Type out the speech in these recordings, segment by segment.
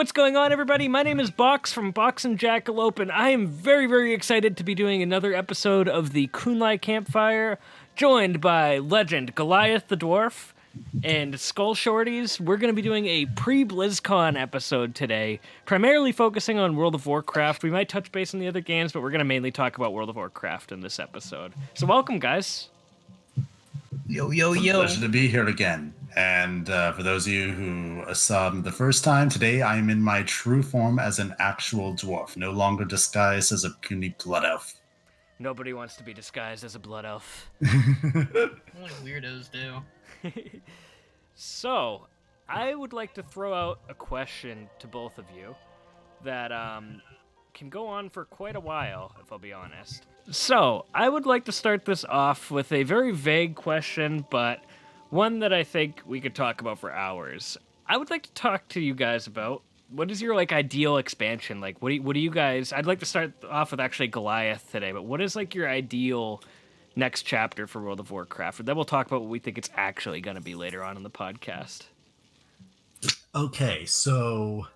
What's going on, everybody? My name is Box from Box and Jackalope, and I am very, very excited to be doing another episode of the Kun-Lai Campfire, joined by legend Goliath the Dwarf and Skoll Shorties. We're going to be doing a pre-Blizzcon episode today, primarily focusing on World of Warcraft. We might touch base on the other games, but we're going to mainly talk about World of Warcraft in this episode. So welcome, guys. Yo, yo, yo. Pleasure to be here again. And for those of you who saw me the first time, today I am in my true form as an actual dwarf, no longer disguised as a puny blood elf. Nobody wants to be disguised as a blood elf. Only weirdos do. So, I would like to throw out a question to both of you that can go on for quite a while, if I'll be honest. So, I would like to start this off with a very vague question, but one that I think we could talk about for hours. I would like to talk to you guys about what is your ideal expansion? What do you guys? I'd like to start off with actually Goliath today, but what is your ideal next chapter for World of Warcraft? And then we'll talk about what we think it's actually going to be later on in the podcast. Okay, so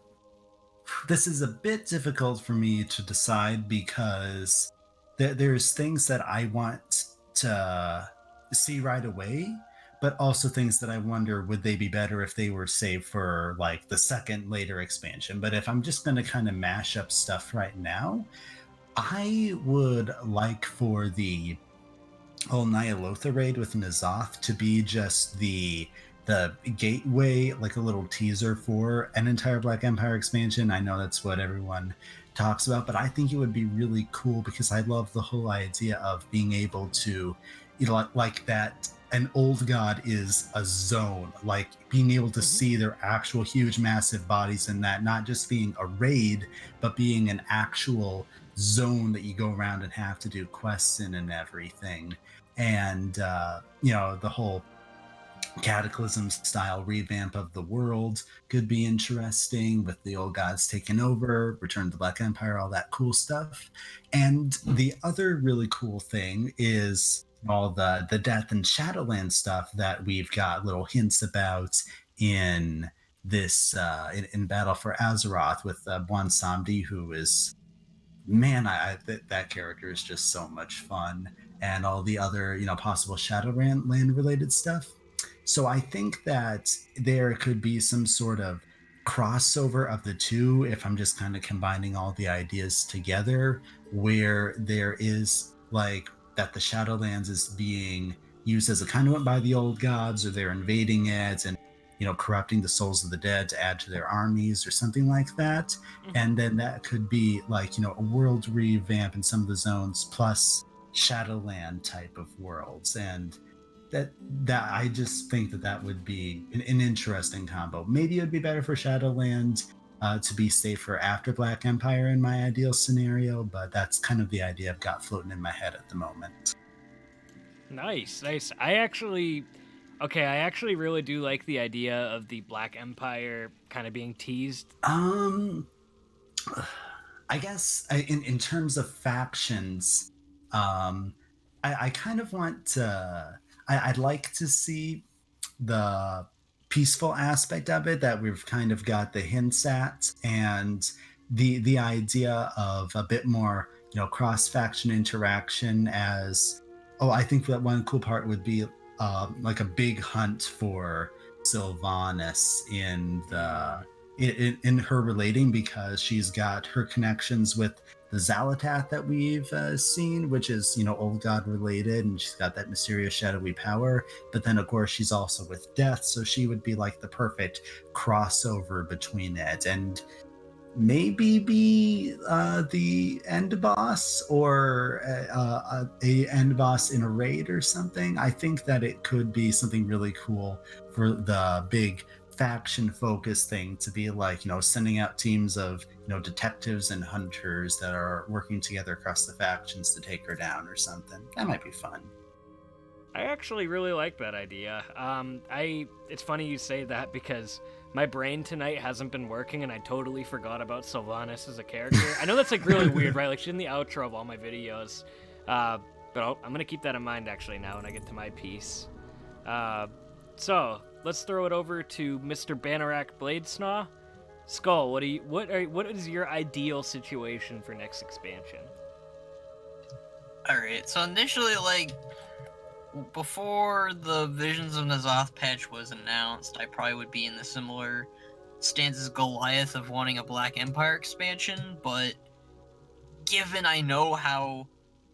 this is a bit difficult for me to decide because there's things that I want to see right away, but also things that I wonder, would they be better if they were saved for the second later expansion? But if I'm just going to kind of mash up stuff right now, I would like for the whole Nyalotha raid with N'Zoth to be just the gateway, like a little teaser for an entire Black Empire expansion. I know that's what everyone talks about, but I think it would be really cool because I love the whole idea of being able to, like that an old god is a zone, like being able to see their actual huge massive bodies in that, not just being a raid, but being an actual zone that you go around and have to do quests in and everything. And the whole Cataclysm style revamp of the world could be interesting, with the old gods taking over, Return to the Black Empire, all that cool stuff. And the other really cool thing is all the Death and Shadowland stuff that we've got little hints about in this in Battle for Azeroth with Bwonsamdi, who is, man, that character is just so much fun, and all the other possible Shadowland related stuff. So I think that there could be some sort of crossover of the two, if I'm just kind of combining all the ideas together, where there is that the Shadowlands is being used as a conduit by the old gods, or they're invading it and corrupting the souls of the dead to add to their armies or something like that. Mm-hmm. And then that could be a world revamp in some of the zones plus Shadowland type of worlds. And that I just think that would be an interesting combo. Maybe it would be better for Shadowland to be safer after Black Empire in my ideal scenario, but that's kind of the idea I've got floating in my head at the moment. Nice. I actually really do like the idea of the Black Empire kind of being teased. I guess in terms of factions, I kind of want to. I'd like to see the peaceful aspect of it that we've kind of got the hints at, and the idea of a bit more cross-faction interaction. I think that one cool part would be a big hunt for Sylvanas in her relating, because she's got her connections with the Xalatath that we've seen, which is old god related, and she's got that mysterious shadowy power. But then of course she's also with death, so she would be the perfect crossover between it, and maybe be the end boss, or a end boss in a raid or something. I think that it could be something really cool for the big faction focus thing to be sending out teams of detectives and hunters that are working together across the factions to take her down or something. That might be fun. I actually really like that idea. It's funny you say that, because my brain tonight hasn't been working and I totally forgot about Sylvanas as a character. I know that's really weird, right? She's in the outro of all my videos. But I'm gonna keep that in mind actually now when I get to my piece. So let's throw it over to Mr. Banarak Bladesnaw. Skull, what is your ideal situation for next expansion? Alright, so initially, like, before the Visions of N'Zoth patch was announced, I probably would be in the similar stance as Goliath of wanting a Black Empire expansion, but given I know how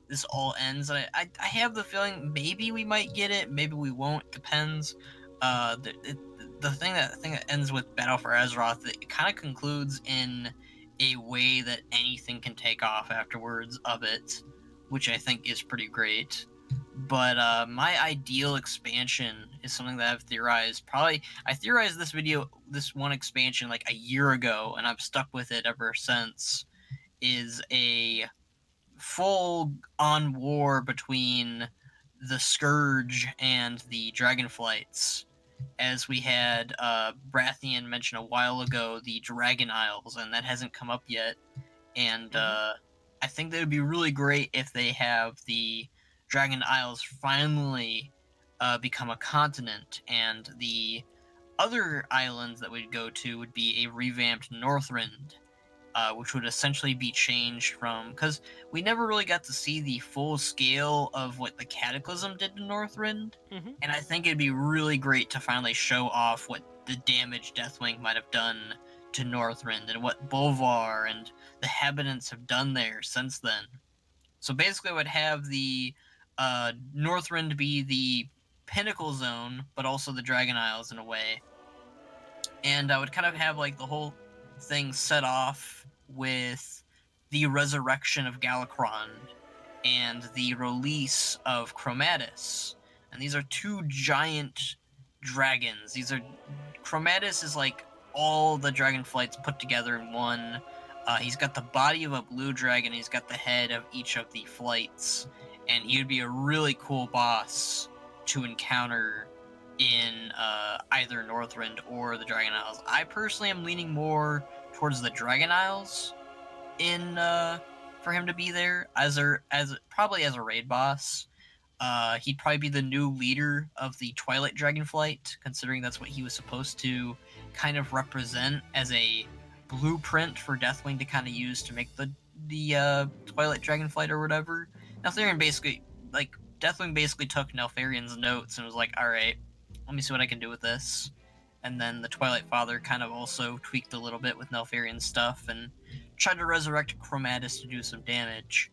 this all ends, I have the feeling maybe we might get it, maybe we won't, depends. The thing that ends with Battle for Azeroth, it kind of concludes in a way that anything can take off afterwards of it, which I think is pretty great. But my ideal expansion is something that I've theorized. I theorized this one expansion like a year ago, and I've stuck with it ever since. Is a full-on war between the Scourge and the Dragonflights, as we had Brathian mention a while ago, the Dragon Isles, and that hasn't come up yet. And I think that would be really great if they have the Dragon Isles finally become a continent, and the other islands that we'd go to would be a revamped Northrend, which would essentially be changed from... Because we never really got to see the full scale of what the Cataclysm did to Northrend, and I think it'd be really great to finally show off what the damage Deathwing might have done to Northrend, and what Bolvar and the Habitants have done there since then. So basically I would have the Northrend be the pinnacle zone, but also the Dragon Isles in a way. And I would kind of have like the whole thing set off with the resurrection of Galakrond and the release of Chromatus. And these are two giant dragons. Chromatus is like all the Dragonflights put together in one. He's got the body of a blue dragon, he's got the head of each of the flights, and he would be a really cool boss to encounter in either Northrend or the Dragon Isles. I personally am leaning more towards the Dragon Isles for him to be there probably as a raid boss. He'd probably be the new leader of the Twilight Dragonflight, considering that's what he was supposed to kind of represent as a blueprint for Deathwing to kind of use to make the Twilight Dragonflight or whatever. Neltharion Deathwing basically took Neltharion's notes and was like, alright, let me see what I can do with this. And then the Twilight Father kind of also tweaked a little bit with Neltharion's stuff and tried to resurrect Chromatus to do some damage.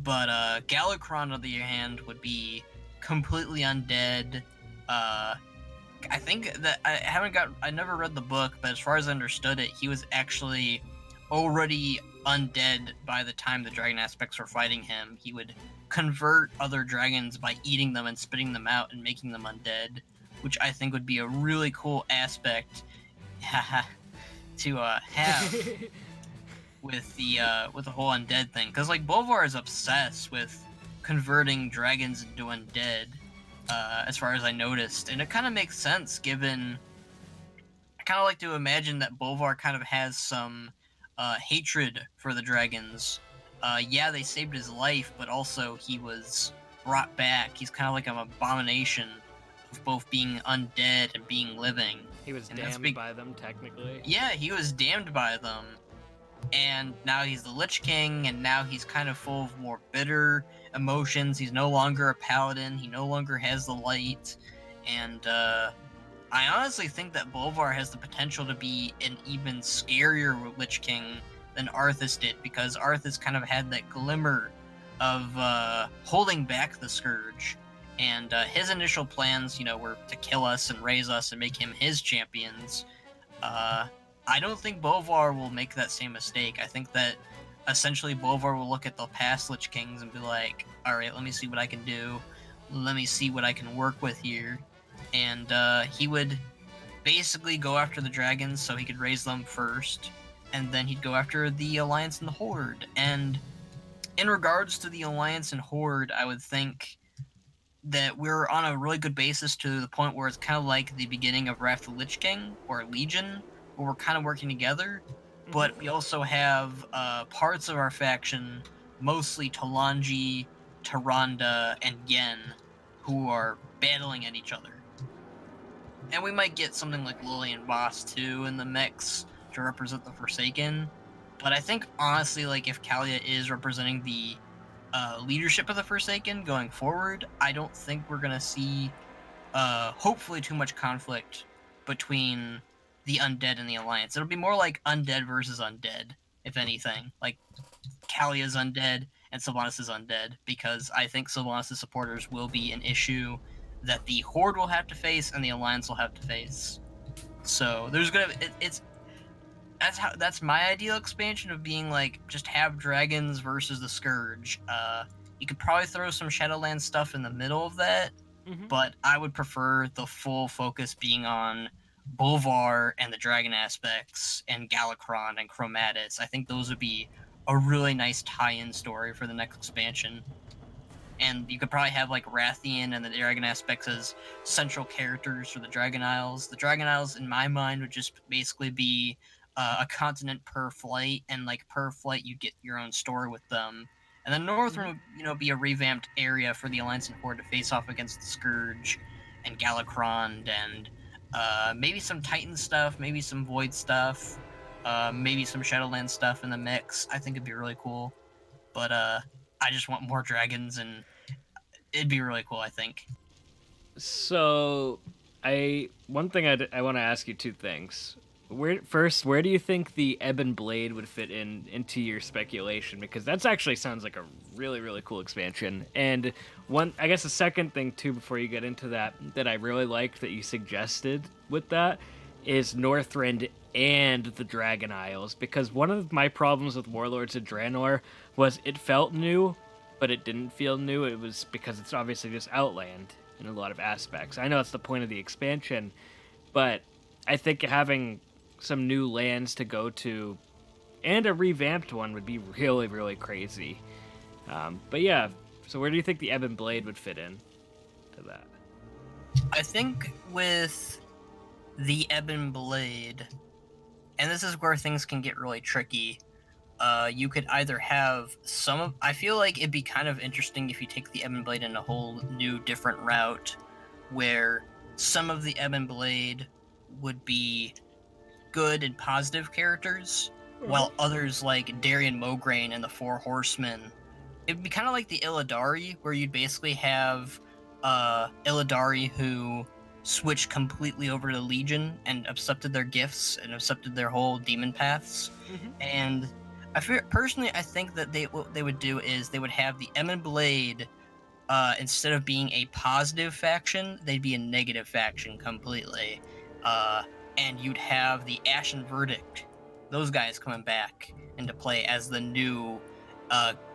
But Galakrond, on the other hand, would be completely undead. I think that I never read the book, but as far as I understood it, he was actually already undead by the time the dragon aspects were fighting him. He would convert other dragons by eating them and spitting them out and making them undead, which I think would be a really cool aspect to have with the whole undead thing. Because like Bolvar is obsessed with converting dragons into undead, as far as I noticed, and it kind of makes sense given. I kind of like to imagine that Bolvar kind of has some hatred for the dragons. Yeah, they saved his life, but also he was brought back. He's kind of like an abomination of both being undead and being living. He was damned by them, technically. Yeah, he was damned by them. And now he's the Lich King, and now he's kind of full of more bitter emotions. He's no longer a paladin. He no longer has the light. And I honestly think that Bolvar has the potential to be an even scarier Lich King than Arthas did, because Arthas kind of had that glimmer of holding back the Scourge. And his initial plans, were to kill us and raise us and make him his champions. I don't think Bolvar will make that same mistake. I think that essentially Bolvar will look at the past Lich Kings and be like, alright, let me see what I can do. Let me see what I can work with here. And he would basically go after the dragons so he could raise them first. And then he'd go after the Alliance and the Horde. And in regards to the Alliance and Horde, I would think that we're on a really good basis to the point where it's kind of like the beginning of Wrath of the Lich King, or Legion, where we're kind of working together. But we also have parts of our faction, mostly Talanji, Tyrande, and Yen, who are battling at each other. And we might get something like Lillian Boss too in the mix to represent the Forsaken. But I think, honestly, like, if Kalia is representing the leadership of the Forsaken going forward, I don't think we're going to see, hopefully, too much conflict between the Undead and the Alliance. It'll be more like Undead versus Undead, if anything. Like, Kalia's Undead and Sylvanas is Undead, because I think Sylvanas' supporters will be an issue that the Horde will have to face and the Alliance will have to face. So there's gonna that's my ideal expansion of being like just have dragons versus the Scourge. You could probably throw some Shadowlands stuff in the middle of that, but I would prefer the full focus being on Bolvar and the dragon aspects and Galakron and Chromatis. I think those would be a really nice tie-in story for the next expansion. And you could probably have like Rathian and the dragon aspects as central characters for the Dragon Isles. The Dragon Isles, in my mind, would just basically be a continent per flight, and like per flight you get your own story with them. And then Northrend would, be a revamped area for the Alliance and Horde to face off against the Scourge and Galakron, and maybe some Titan stuff, maybe some Void stuff, maybe some Shadowlands stuff in the mix. I think it'd be really cool. But I just want more dragons, and it'd be really cool, I think. So, one thing I want to ask you two things. Where do you think the Ebon Blade would fit into your speculation? Because that's actually sounds like a really, really cool expansion. And I guess the second thing too, before you get into that I really liked that you suggested with that is Northrend and the Dragon Isles. Because one of my problems with Warlords of Draenor was it felt new, but it didn't feel new. It was because it's obviously just Outland in a lot of aspects. I know it's the point of the expansion, but I think having some new lands to go to and a revamped one would be really, really crazy. But yeah, so where do you think the Ebon Blade would fit in to that? I think with the Ebon Blade, and this is where things can get really tricky, you could either have I feel like it'd be kind of interesting if you take the Ebon Blade in a whole new different route, where some of the Ebon Blade would be good and positive characters, while others like Darien Mograine and the Four Horsemen, it'd be kind of like the Illidari, where you'd basically have Illidari who switched completely over to Legion and accepted their gifts and accepted their whole demon paths. And I think that what they would do is they would have the Ebon Blade, instead of being a positive faction, they'd be a negative faction completely. And you'd have the Ashen Verdict, those guys coming back into play as the new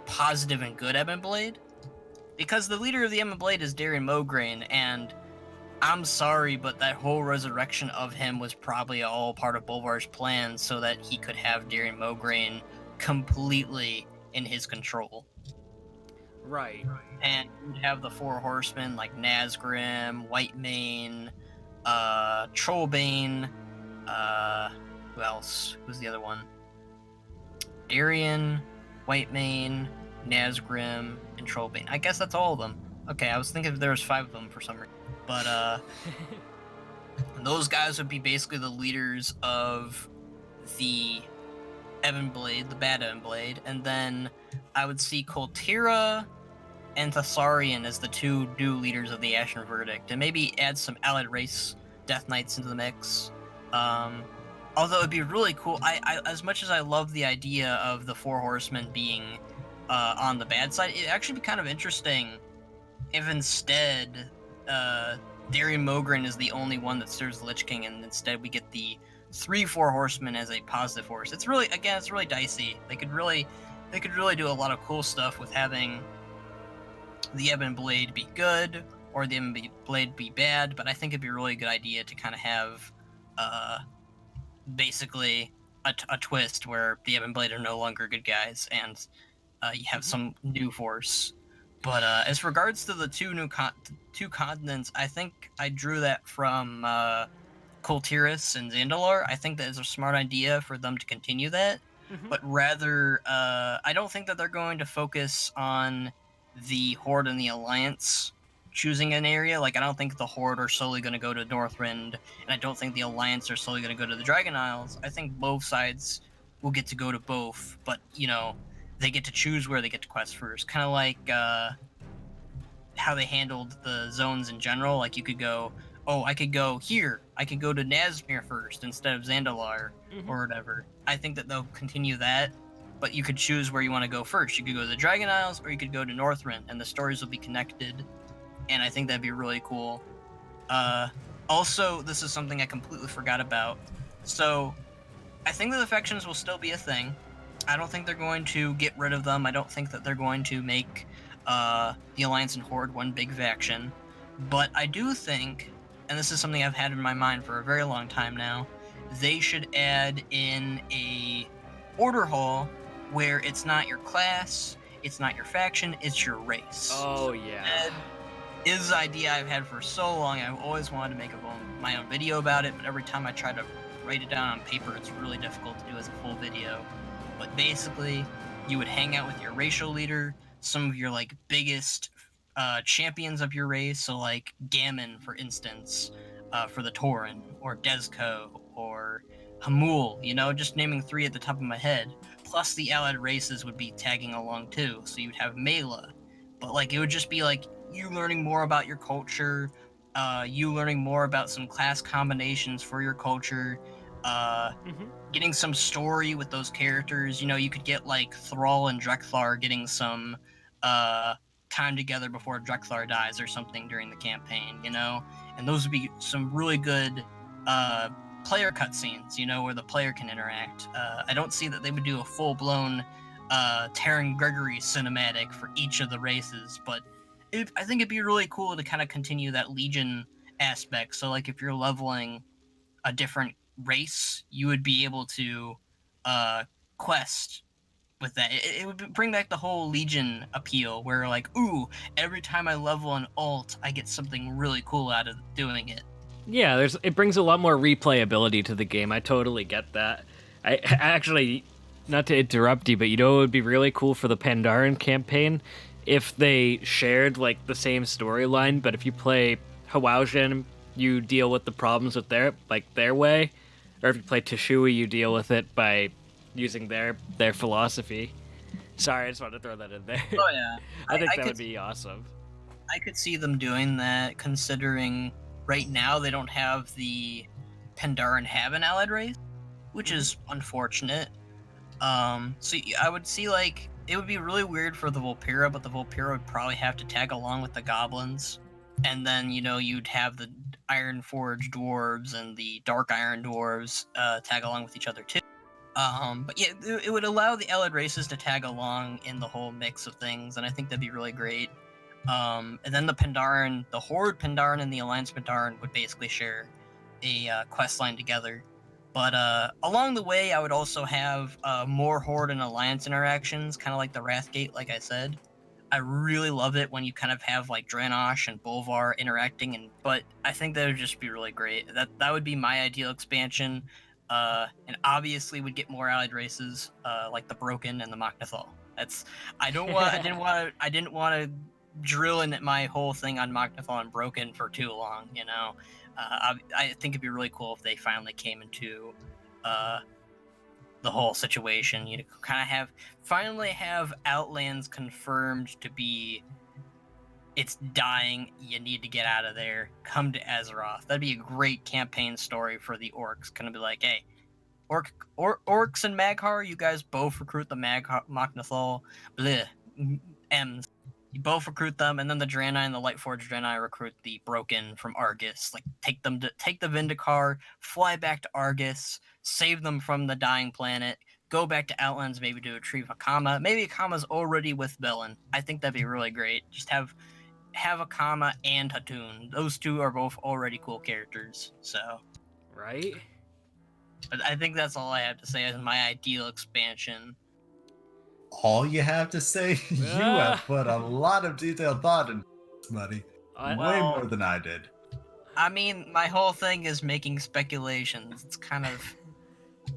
positive and good Ebon Blade. Because the leader of the Ebon Blade is Darien Mograine, and I'm sorry, but that whole resurrection of him was probably all part of Bolvar's plan so that he could have Darien Mograine completely in his control. Right. And you'd have the Four Horsemen like Nazgrim, Whitemane, Trollbane, who else? Who's the other one? Darien, Whitemane, Nazgrim, and Trollbane. I guess that's all of them. Okay, I was thinking there was 5 of them for some reason. But, those guys would be basically the leaders of the Ebon Blade, the bad Ebon Blade, and then I would see Koltira and Thessarian as the 2 new leaders of the Ashen Verdict, and maybe add some allied race Death Knights into the mix. Although it'd be really cool, I as much as I love the idea of the Four Horsemen being on the bad side, it'd actually be kind of interesting if instead Darien Mograine is the only one that serves the Lich King, and instead we get the 3 Four Horsemen as a positive force. It's really dicey. They could really do a lot of cool stuff with having the Ebon Blade be good or the Ebon Blade be bad, but I think it'd be a really good idea to kind of have basically a twist where the Ebon Blade are no longer good guys, and you have some new force. But as regards to the 2 continents, I think I drew that from Koltiris and Zandalar. I think that is a smart idea for them to continue that, but rather, I don't think that they're going to focus on the Horde and the Alliance choosing an area. Like, I don't think the Horde are solely going to go to Northrend, and I don't think the Alliance are solely going to go to the Dragon Isles. I think both sides will get to go to both, but, you know, they get to choose where they get to quest first. Kind of like how they handled the zones in general. Like, you could go, oh, I could go here. I could go to Nazmir first instead of Zandalar or whatever. I think that they'll continue that, but you could choose where you want to go first. You could go to the Dragon Isles, or you could go to Northrend, and the stories will be connected, and I think that'd be really cool. Also, this is something I completely forgot about. So, I think that the factions will still be a thing. I don't think they're going to get rid of them. I don't think that they're going to make the Alliance and Horde one big faction. But I do think, and this is something I've had in my mind for a very long time now, they should add in a order hall where it's not your class, it's not your faction, it's your race. Oh, yeah. That is the idea I've had for so long. I've always wanted to make my own video about it, but every time I try to write it down on paper, it's really difficult to do as a full video. But basically, you would hang out with your racial leader, some of your like biggest champions of your race, so like Gammon, for instance, for the Tauren, or Dezco, or Hamul, you know, just naming 3 at the top of my head. Plus the allied races would be tagging along too, so you'd have Mela. But like, it would just be like you learning more about your culture, you learning more about some class combinations for your culture, getting some story with those characters. You know, you could get like Thrall and Drekthar getting some time together before Drekthar dies or something during the campaign, you know? And those would be some really good player cutscenes, you know, where the player can interact. I don't see that they would do a full-blown Terran Gregory cinematic for each of the races, but I think it'd be really cool to kind of continue that Legion aspect. So, like, if you're leveling a different race, you would be able to quest with that. It would bring back the whole Legion appeal, where, like, ooh, every time I level an alt, I get something really cool out of doing it. Yeah, it brings a lot more replayability to the game. I totally get that. I actually, not to interrupt you, but you know it would be really cool for the Pandaren campaign if they shared like the same storyline, but if you play Hawaujan, you deal with the problems with their way, or if you play Teshui, you deal with it by using their philosophy. Sorry, I just wanted to throw that in there. Oh yeah, I think that would be awesome. I could see them doing that, considering right now they don't have the Pandaren have an allied race, which is unfortunate. So I would see, like, it would be really weird for the Vulpera, but the Vulpera would probably have to tag along with the goblins. And then, you know, you'd have the Ironforged dwarves and the Dark Iron dwarves tag along with each other too. But yeah, it would allow the allied races to tag along in the whole mix of things, and I think that'd be really great. And then the Pandaren, the Horde Pandaren and the Alliance Pandaren would basically share a quest line together. But along the way, I would also have more Horde and Alliance interactions, kind of like the Wrathgate, like I said. I really love it when you kind of have like Dranosh and Bolvar interacting, but I think that would just be really great. That would be my ideal expansion, and obviously would get more allied races, like the Broken and the Mok'Nathal. I didn't want to drill in my whole thing on Mok'Nathal and Broken for too long, you know. I think it'd be really cool if they finally came into the whole situation. You kind of finally have Outlands confirmed to be, it's dying, you need to get out of there, come to Azeroth. That'd be a great campaign story for the orcs. Kind of be like, hey, orcs and Maghar, you guys both recruit the Mok'Nathal, M's. You both recruit them, and then the Draenei and the Lightforged Draenei recruit the Broken from Argus. Like, take the Vindicar, fly back to Argus, save them from the dying planet, go back to Outlands, maybe to retrieve Akama. Maybe Akama's already with Bellin. I think that'd be really great. Just have Akama and Hatun. Those two are both already cool characters. So, right? But I think that's all I have to say as my ideal expansion. All you have to say? You have put a lot of detailed thought into this, buddy. Way more than I did. I mean, my whole thing is making speculations. It's kind of...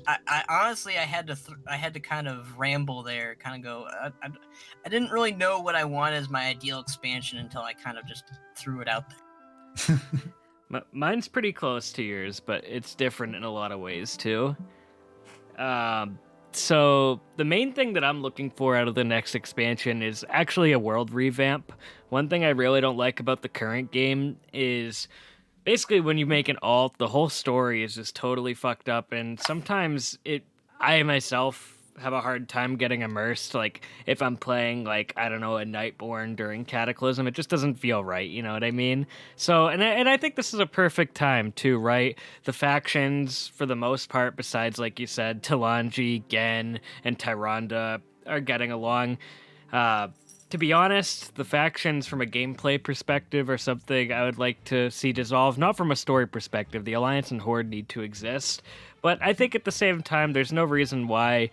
I honestly I had to kind of ramble there, kind of go. I didn't really know what I want as my ideal expansion until I kind of just threw it out there. Mine's pretty close to yours, but it's different in a lot of ways too. So the main thing that I'm looking for out of the next expansion is actually a world revamp. One thing I really don't like about the current game is basically when you make an alt, the whole story is just totally fucked up, and sometimes I myself have a hard time getting immersed. Like if I'm playing like, I don't know, a Nightborn during Cataclysm, it just doesn't feel right, you know what I mean? So and I think this is a perfect time too, right? The factions for the most part, besides like you said, Talanji, Gen, and Tyrande are getting along. To be honest, the factions from a gameplay perspective are something I would like to see dissolve, not from a story perspective. The Alliance and Horde need to exist, but I think at the same time, there's no reason why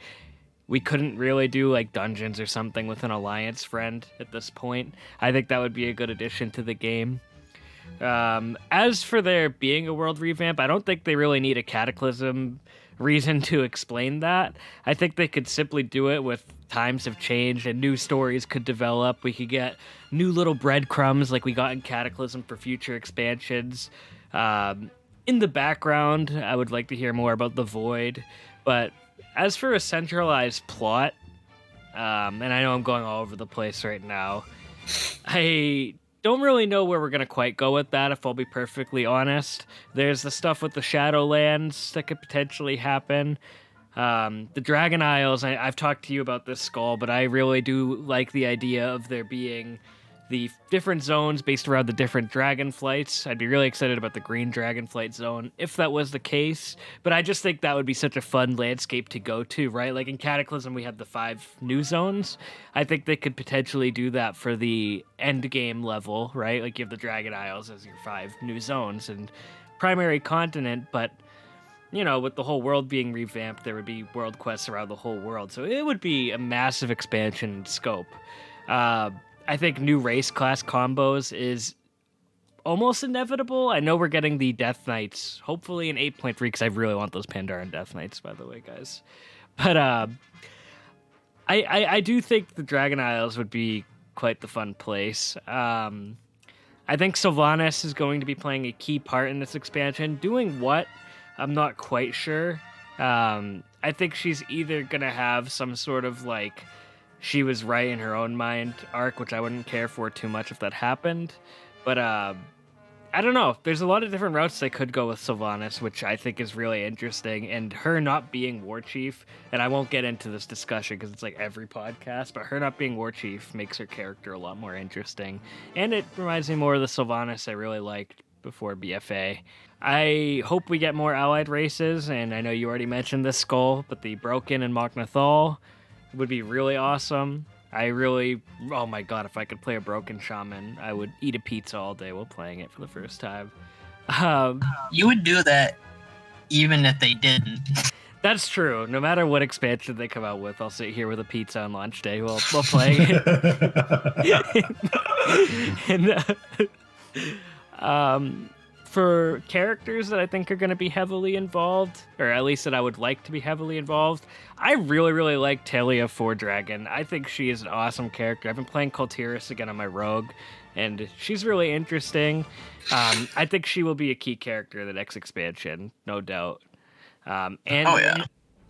we couldn't really do like dungeons or something with an Alliance friend at this point. I think that would be a good addition to the game. As for there being a world revamp, I don't think they really need a Cataclysm reason to explain that. I think they could simply do it with times have changed and new stories could develop. We could get new little breadcrumbs like we got in Cataclysm for future expansions. In the background, I would like to hear more about the Void. But as for a centralized plot, and I know I'm going all over the place right now, I don't really know where we're going to quite go with that, if I'll be perfectly honest. There's the stuff with the Shadowlands that could potentially happen. The Dragon Isles, I've talked to you about this, Skoll, but I really do like the idea of there being the different zones based around the different dragon flights. I'd be really excited about the green dragon flight zone if that was the case, but I just think that would be such a fun landscape to go to, right? Like in Cataclysm, we had the 5 new zones. I think they could potentially do that for the end game level, right? Like you have the Dragon Isles as your 5 new zones and primary continent, but you know, with the whole world being revamped, there would be world quests around the whole world. So it would be a massive expansion in scope. I think new race class combos is almost inevitable. I know we're getting the Death Knights, hopefully in 8.3, because I really want those Pandaren Death Knights, by the way, guys. But I do think the Dragon Isles would be quite the fun place. I think Sylvanas is going to be playing a key part in this expansion. Doing what? I'm not quite sure. I think she's either going to have some sort of like she was right in her own mind arc, which I wouldn't care for too much if that happened. But I don't know. There's a lot of different routes they could go with Sylvanas, which I think is really interesting. And her not being War Chief, and I won't get into this discussion because it's like every podcast, but her not being War Chief makes her character a lot more interesting. And it reminds me more of the Sylvanas I really liked before BFA. I hope we get more allied races, and I know you already mentioned this, Skoll, but the Broken and Mok'Nathal would be really awesome. Oh my god, if I could play a Broken Shaman, I would eat a pizza all day while playing it for the first time. You would do that even if they didn't. That's true. No matter what expansion they come out with, I'll sit here with a pizza on launch day while playing it. And, for characters that I think are going to be heavily involved, or at least that I would like to be heavily involved, I really, really like Talia 4Dragon. I think she is an awesome character. I've been playing Kultiris again on my rogue, and she's really interesting. I think she will be a key character in the next expansion, no doubt.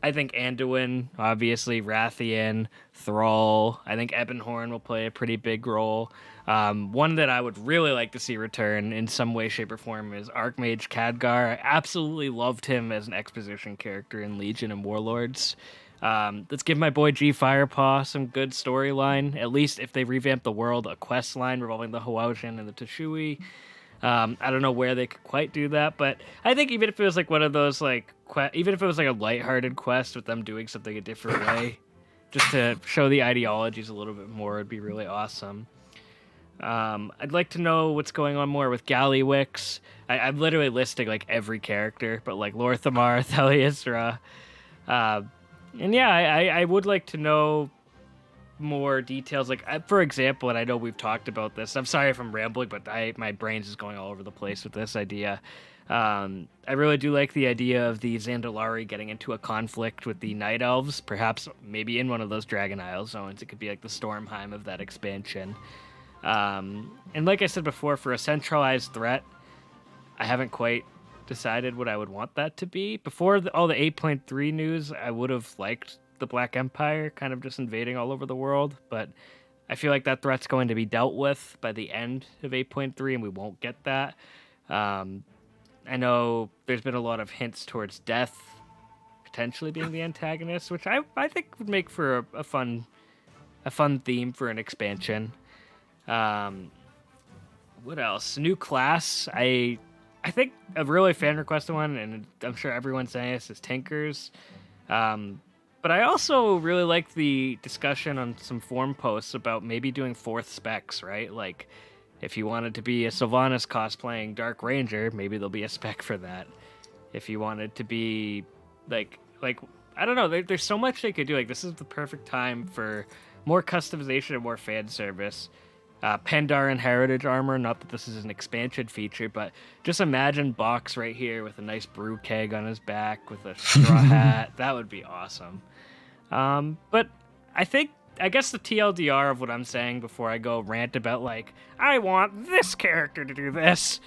I think Anduin, obviously, Rathian, Thrall. I think Ebonhorn will play a pretty big role. One that I would really like to see return in some way, shape, or form is Archmage Khadgar. I absolutely loved him as an exposition character in Legion and Warlords. Let's give my boy G Firepaw some good storyline. At least if they revamp the world, a quest line revolving the Hwaujin and the Tashui. I don't know where they could quite do that, but I think even if it was like one of those like even if it was like a lighthearted quest with them doing something a different way, just to show the ideologies a little bit more, would be really awesome. I'd like to know what's going on more with Gallywix. I'm literally listing like every character, but like Lorthamar, Theliasra, and yeah, I would like to know more details. Like for example, and I know we've talked about this. I'm sorry if I'm rambling, but my brain's just going all over the place with this idea. I really do like the idea of the Zandalari getting into a conflict with the Night Elves, perhaps maybe in one of those Dragon Isle zones. It could be like the Stormheim of that expansion. And like I said before, for a centralized threat, I haven't quite decided what I would want that to be. Before all the 8.3 news, I would have liked the Black Empire kind of just invading all over the world, but I feel like that threat's going to be dealt with by the end of 8.3, and we won't get that. I know there's been a lot of hints towards death potentially being the antagonist, which I think would make for a fun theme for an expansion. What else? New class. I think a really fan requested one, and I'm sure everyone's saying this, is Tinkers. But I also really like the discussion on some forum posts about maybe doing fourth specs, right? Like, if you wanted to be a Sylvanas cosplaying Dark Ranger, maybe there'll be a spec for that. If you wanted to be, like I don't know, there's so much they could do. Like, this is the perfect time for more customization and more fan service. Pandaren Heritage armor, not that this is an expansion feature, but just imagine Box right here with a nice brew keg on his back with a straw hat. That would be awesome. But I guess the TLDR of what I'm saying before I go rant about, like, I want this character to do this.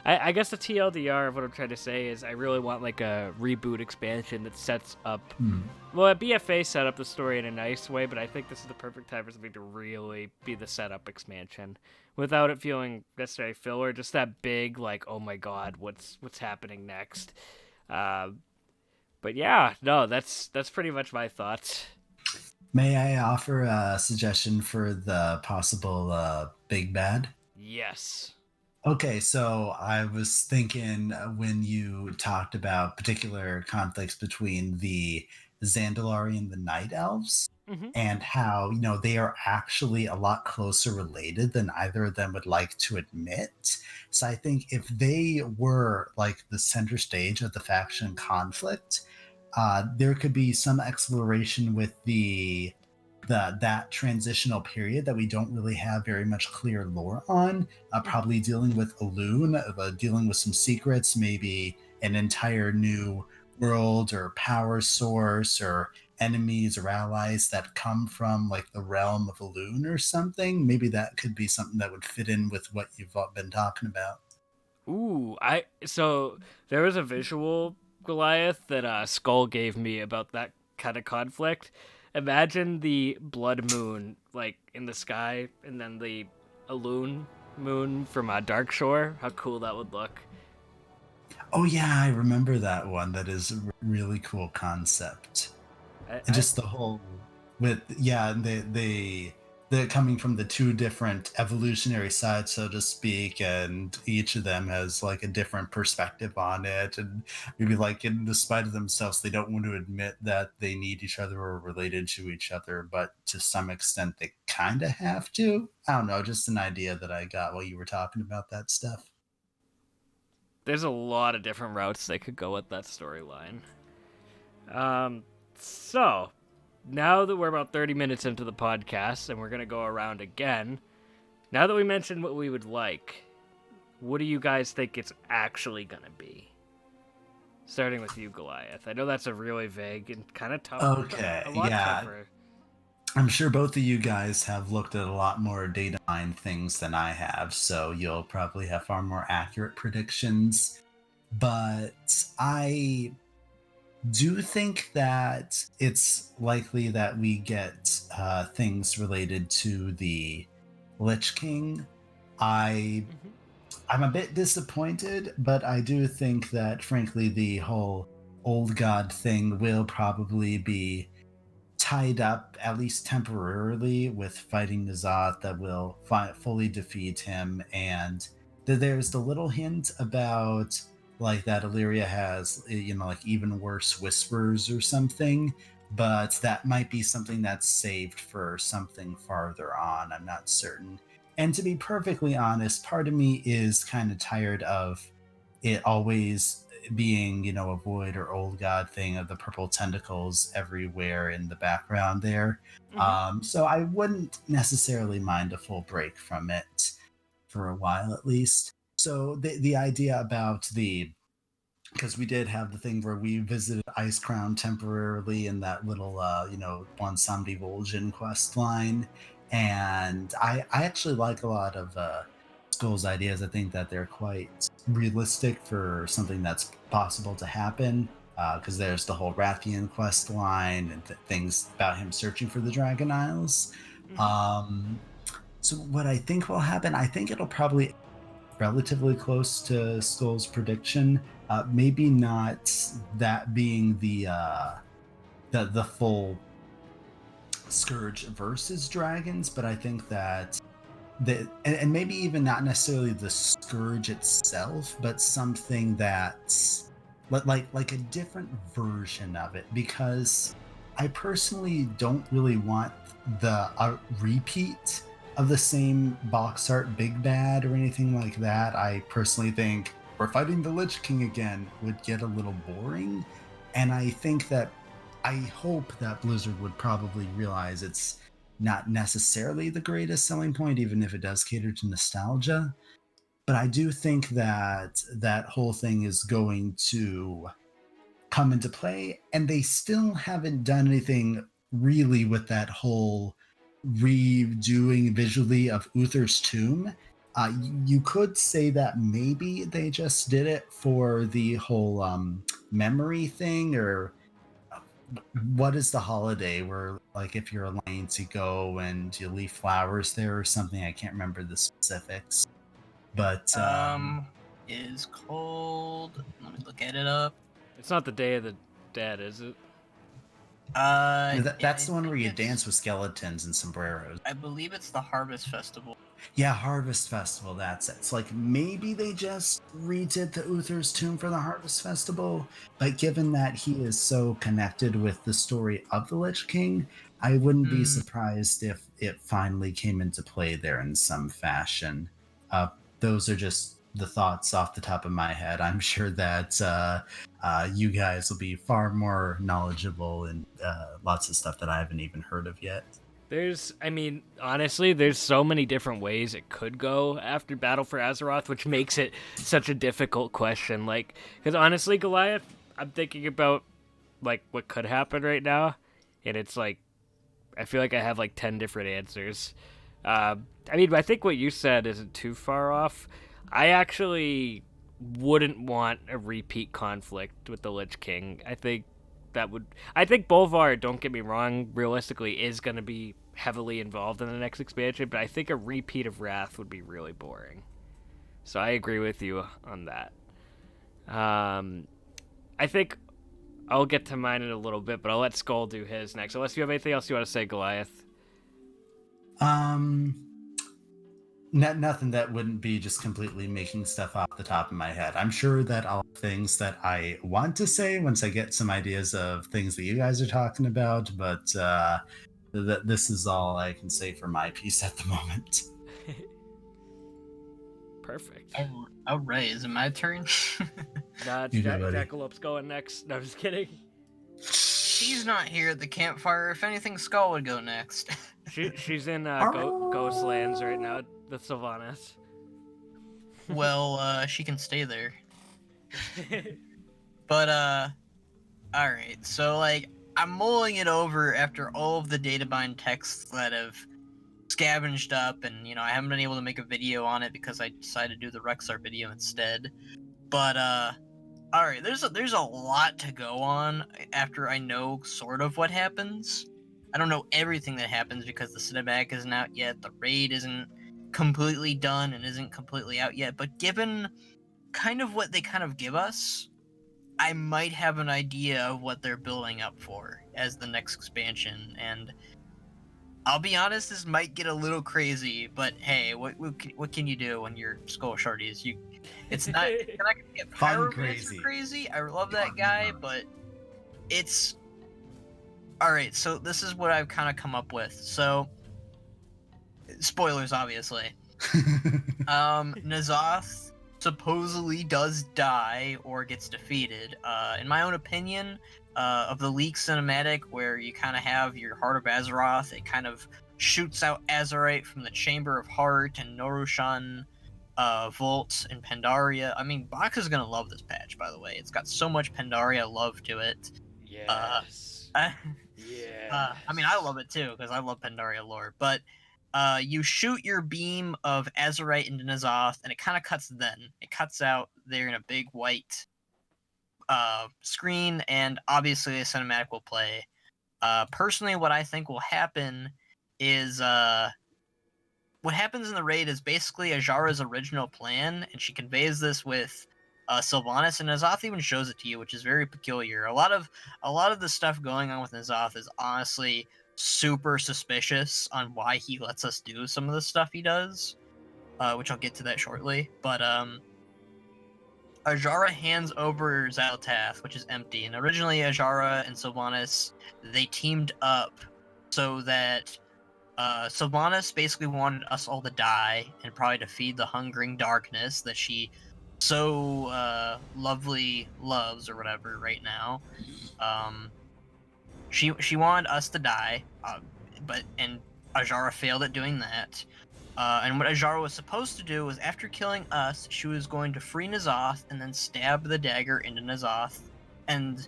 I guess the TLDR of what I'm trying to say is I really want, like, a reboot expansion that sets up, well, a BFA set up the story in a nice way, but I think this is the perfect time for something to really be the setup expansion without it feeling necessarily filler, just that big, like, oh my god, what's happening next? But yeah, no, that's pretty much my thoughts. May I offer a suggestion for the possible big bad? Yes. Okay, so I was thinking when you talked about particular conflicts between the Zandalari and the Night Elves, and how, they are actually a lot closer related than either of them would like to admit. So I think if they were like the center stage of the faction conflict, there could be some exploration with that transitional period that we don't really have very much clear lore on. Probably dealing with Elune, dealing with some secrets, maybe an entire new world or power source or enemies or allies that come from like the realm of Elune or something. Maybe that could be something that would fit in with what you've been talking about. Ooh, so there was a visual Goliath that Skoll gave me about that kind of conflict. Imagine the blood moon like in the sky, and then the Elune moon from Dark Shore. How cool that would look. Oh yeah, I remember that one. That is a really cool concept. And just the whole with they're coming from the two different evolutionary sides, so to speak, and each of them has like a different perspective on it, and maybe like in despite of themselves they don't want to admit that they need each other or are related to each other, but to some extent they kind of have to. I don't know, just an idea that I got while you were talking about that stuff. There's a lot of different routes they could go with that storyline. So now that we're about 30 minutes into the podcast and we're going to go around again, now that we mentioned what we would like, what do you guys think it's actually going to be? Starting with you, Goliath. I know that's a really vague and kind of tough. Okay, yeah. Tougher. I'm sure both of you guys have looked at a lot more data mine things than I have, so you'll probably have far more accurate predictions. But I do think that it's likely that we get things related to the Lich King. I'm a bit disappointed, but I do think that, frankly, the whole old god thing will probably be tied up, at least temporarily, with fighting N'Zoth that will fully defeat him. And there's the little hint about like that Illyria has, like even worse whispers or something, but that might be something that's saved for something farther on. I'm not certain. And to be perfectly honest, part of me is kind of tired of it always being, a void or old god thing of the purple tentacles everywhere in the background there. So I wouldn't necessarily mind a full break from it for a while at least. So the idea about because we did have the thing where we visited Ice Crown temporarily in that little, One Samdi Vol'jin quest line. And I actually like a lot of Skoll's ideas. I think that they're quite realistic for something that's possible to happen. Because there's the whole Rathian quest line and things about him searching for the Dragon Isles. So what I think will happen, I think it'll probably relatively close to Skoll's prediction. Maybe not that being the full Scourge versus dragons, but I think that and maybe even not necessarily the Scourge itself, but something that's like a different version of it, because I personally don't really want a repeat of the same box art big bad or anything like that. I personally think we're fighting the Lich King again would get a little boring, and I hope that Blizzard would probably realize it's not necessarily the greatest selling point, even if it does cater to nostalgia. But I do think that that whole thing is going to come into play, and they still haven't done anything really with that whole redoing visually of Uther's tomb. You could say that maybe they just did it for the whole memory thing, or what is the holiday where, like, if you're Alliance, you go and you leave flowers there or something. I can't remember the specifics, but is called. Let me look at it up. It's not the Day of the Dead, is it? That's the one where you dance with skeletons and sombreros. I believe it's the Harvest Festival. Yeah, Harvest Festival, that's it. It's like maybe they just redid the Uther's tomb for the Harvest Festival, but given that he is so connected with the story of the Lich King, I wouldn't be surprised if it finally came into play there in some fashion. Those are just the thoughts off the top of my head. I'm sure that you guys will be far more knowledgeable and lots of stuff that I haven't even heard of yet. Honestly, there's so many different ways it could go after Battle for Azeroth, which makes it such a difficult question. Like, because honestly, Goliath, I'm thinking about, like, what could happen right now, and it's like, I feel like I have, like, 10 different answers. I think what you said isn't too far off. I actually wouldn't want a repeat conflict with the Lich King. I think Bolvar, don't get me wrong, realistically is going to be heavily involved in the next expansion, but I think a repeat of Wrath would be really boring. So I agree with you on that. I think I'll get to mine in a little bit, but I'll let Skoll do his next. Unless you have anything else you want to say, Goliath. Nothing that wouldn't be just completely making stuff off the top of my head. I'm sure that I'll have things that I want to say once I get some ideas of things that you guys are talking about, but this is all I can say for my piece at the moment. Perfect. All right, is it my turn? Nah, Jackalope's going next. No, I'm just kidding. She's not here at the campfire. If anything, Skoll would go next. She's in Ghostlands right now, the Sylvanas. Well, she can stay there. But, alright, so, like, I'm mulling it over after all of the databind texts that have scavenged up, and, I haven't been able to make a video on it because I decided to do the Rexar video instead. But, alright, there's a lot to go on after I know sort of what happens. I don't know everything that happens because the cinematic isn't out yet, the raid isn't completely done and isn't completely out yet, but given kind of what they kind of give us, I might have an idea of what they're building up for as the next expansion, and I'll be honest, this might get a little crazy, but hey, what can you do when you're Skoll Shorties? It's not gonna get crazy. I love that guy, but it's alright, so this is what I've kind of come up with. So, spoilers, obviously. N'Zoth supposedly does die or gets defeated. In my own opinion, of the leak cinematic where you kind of have your Heart of Azeroth, it kind of shoots out Azerite from the Chamber of Heart, and Norushan Volt and Pandaria. I mean, Box is gonna love this patch, by the way. It's got so much Pandaria love to it. Yes. I Yes. mean, I love it too because I love Pandaria lore. But you shoot your beam of Azerite into N'Zoth, and it kind of cuts. Then it cuts out there in a big white screen, and obviously a cinematic will play. Personally, what I think will happen is what happens in the raid is basically Ajara's original plan, and she conveys this with Sylvanas, and N'Zoth even shows it to you, which is very peculiar. A lot of the stuff going on with N'Zoth is honestly super suspicious on why he lets us do some of the stuff he does, which I'll get to that shortly. But Ajara hands over Xal'atath, which is empty, and originally Ajara and Sylvanas, they teamed up so that Sylvanas basically wanted us all to die and probably to feed the hungering darkness that she so lovely loves or whatever right now. She wanted us to die, and Ajara failed at doing that. And what Ajara was supposed to do was, after killing us, she was going to free N'Zoth and then stab the dagger into N'Zoth, and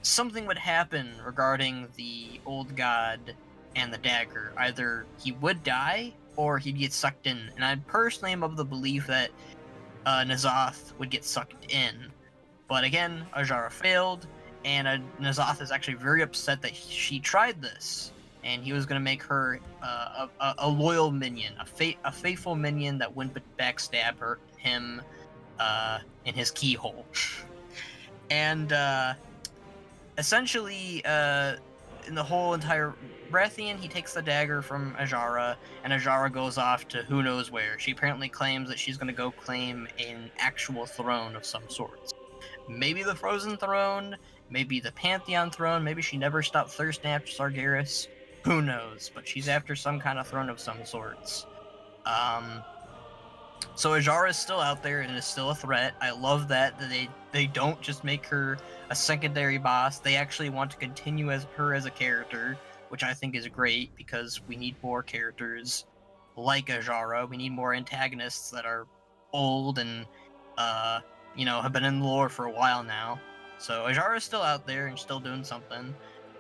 something would happen regarding the old god and the dagger. Either he would die or he'd get sucked in. And I personally am of the belief that N'Zoth would get sucked in. But again, Ajara failed, and N'Zoth is actually very upset that she tried this. And he was going to make her a loyal minion, a faithful minion that wouldn't backstab him in his keyhole. And essentially, in the whole entire Brathian, he takes the dagger from Ajara, and Ajara goes off to who knows where. She apparently claims that she's going to go claim an actual throne of some sort. Maybe the Frozen Throne, maybe the Pantheon Throne, maybe she never stopped thirsting after Sargeras. Who knows? But she's after some kind of throne of some sorts. So Ajara is still out there and is still a threat. I love that they don't just make her a secondary boss. They actually want to continue her as a character, which I think is great because we need more characters like Ajara. We need more antagonists that are old and have been in the lore for a while now. So Ajara is still out there and still doing something.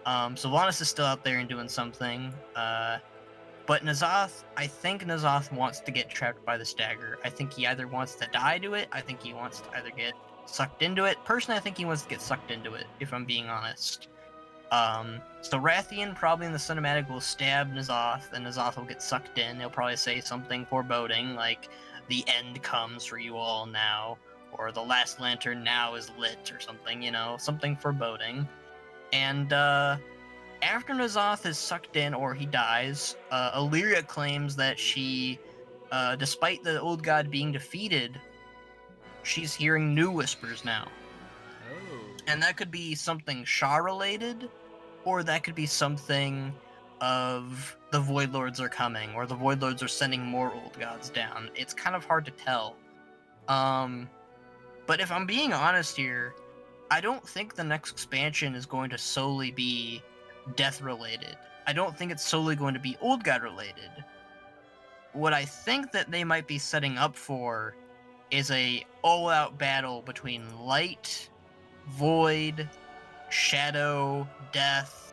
Sylvanas is still out there and doing something. But N'Zoth, I think N'Zoth wants to get trapped by this dagger. I think he either wants to die to it, I think he wants to either get sucked into it. Personally, I think he wants to get sucked into it, if I'm being honest. So Rathian probably in the cinematic will stab N'Zoth, and N'Zoth will get sucked in. He'll probably say something foreboding, like, the end comes for you all now, or the last lantern now is lit, or something, something foreboding. And, after N'Zoth is sucked in or he dies, Illyria claims that she, despite the old god being defeated, she's hearing new whispers now. Oh. And that could be something Shah-related, or that could be something of the Void Lords are coming, or the Void Lords are sending more old gods down. It's kind of hard to tell. But if I'm being honest here, I don't think the next expansion is going to solely be death related. I don't think it's solely going to be old god related. What I think that they might be setting up for is a all-out battle between light, void, shadow, death,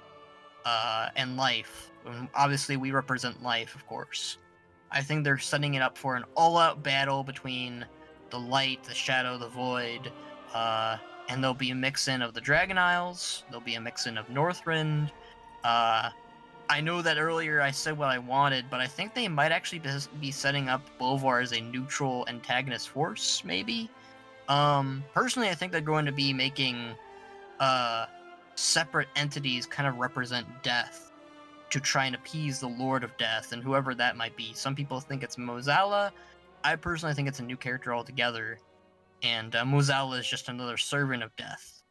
and life. And obviously we represent life, of course. I think they're setting it up for an all-out battle between the light, the shadow, the void, and there'll be a mix-in of the Dragon Isles, there'll be a mix-in of Northrend. I know that earlier I said what I wanted, but I think they might actually be setting up Bolvar as a neutral antagonist force, maybe? Personally, I think they're going to be making separate entities kind of represent death to try and appease the Lord of Death, and whoever that might be. Some people think it's Mozala. I personally think it's a new character altogether, and Mozala is just another servant of death.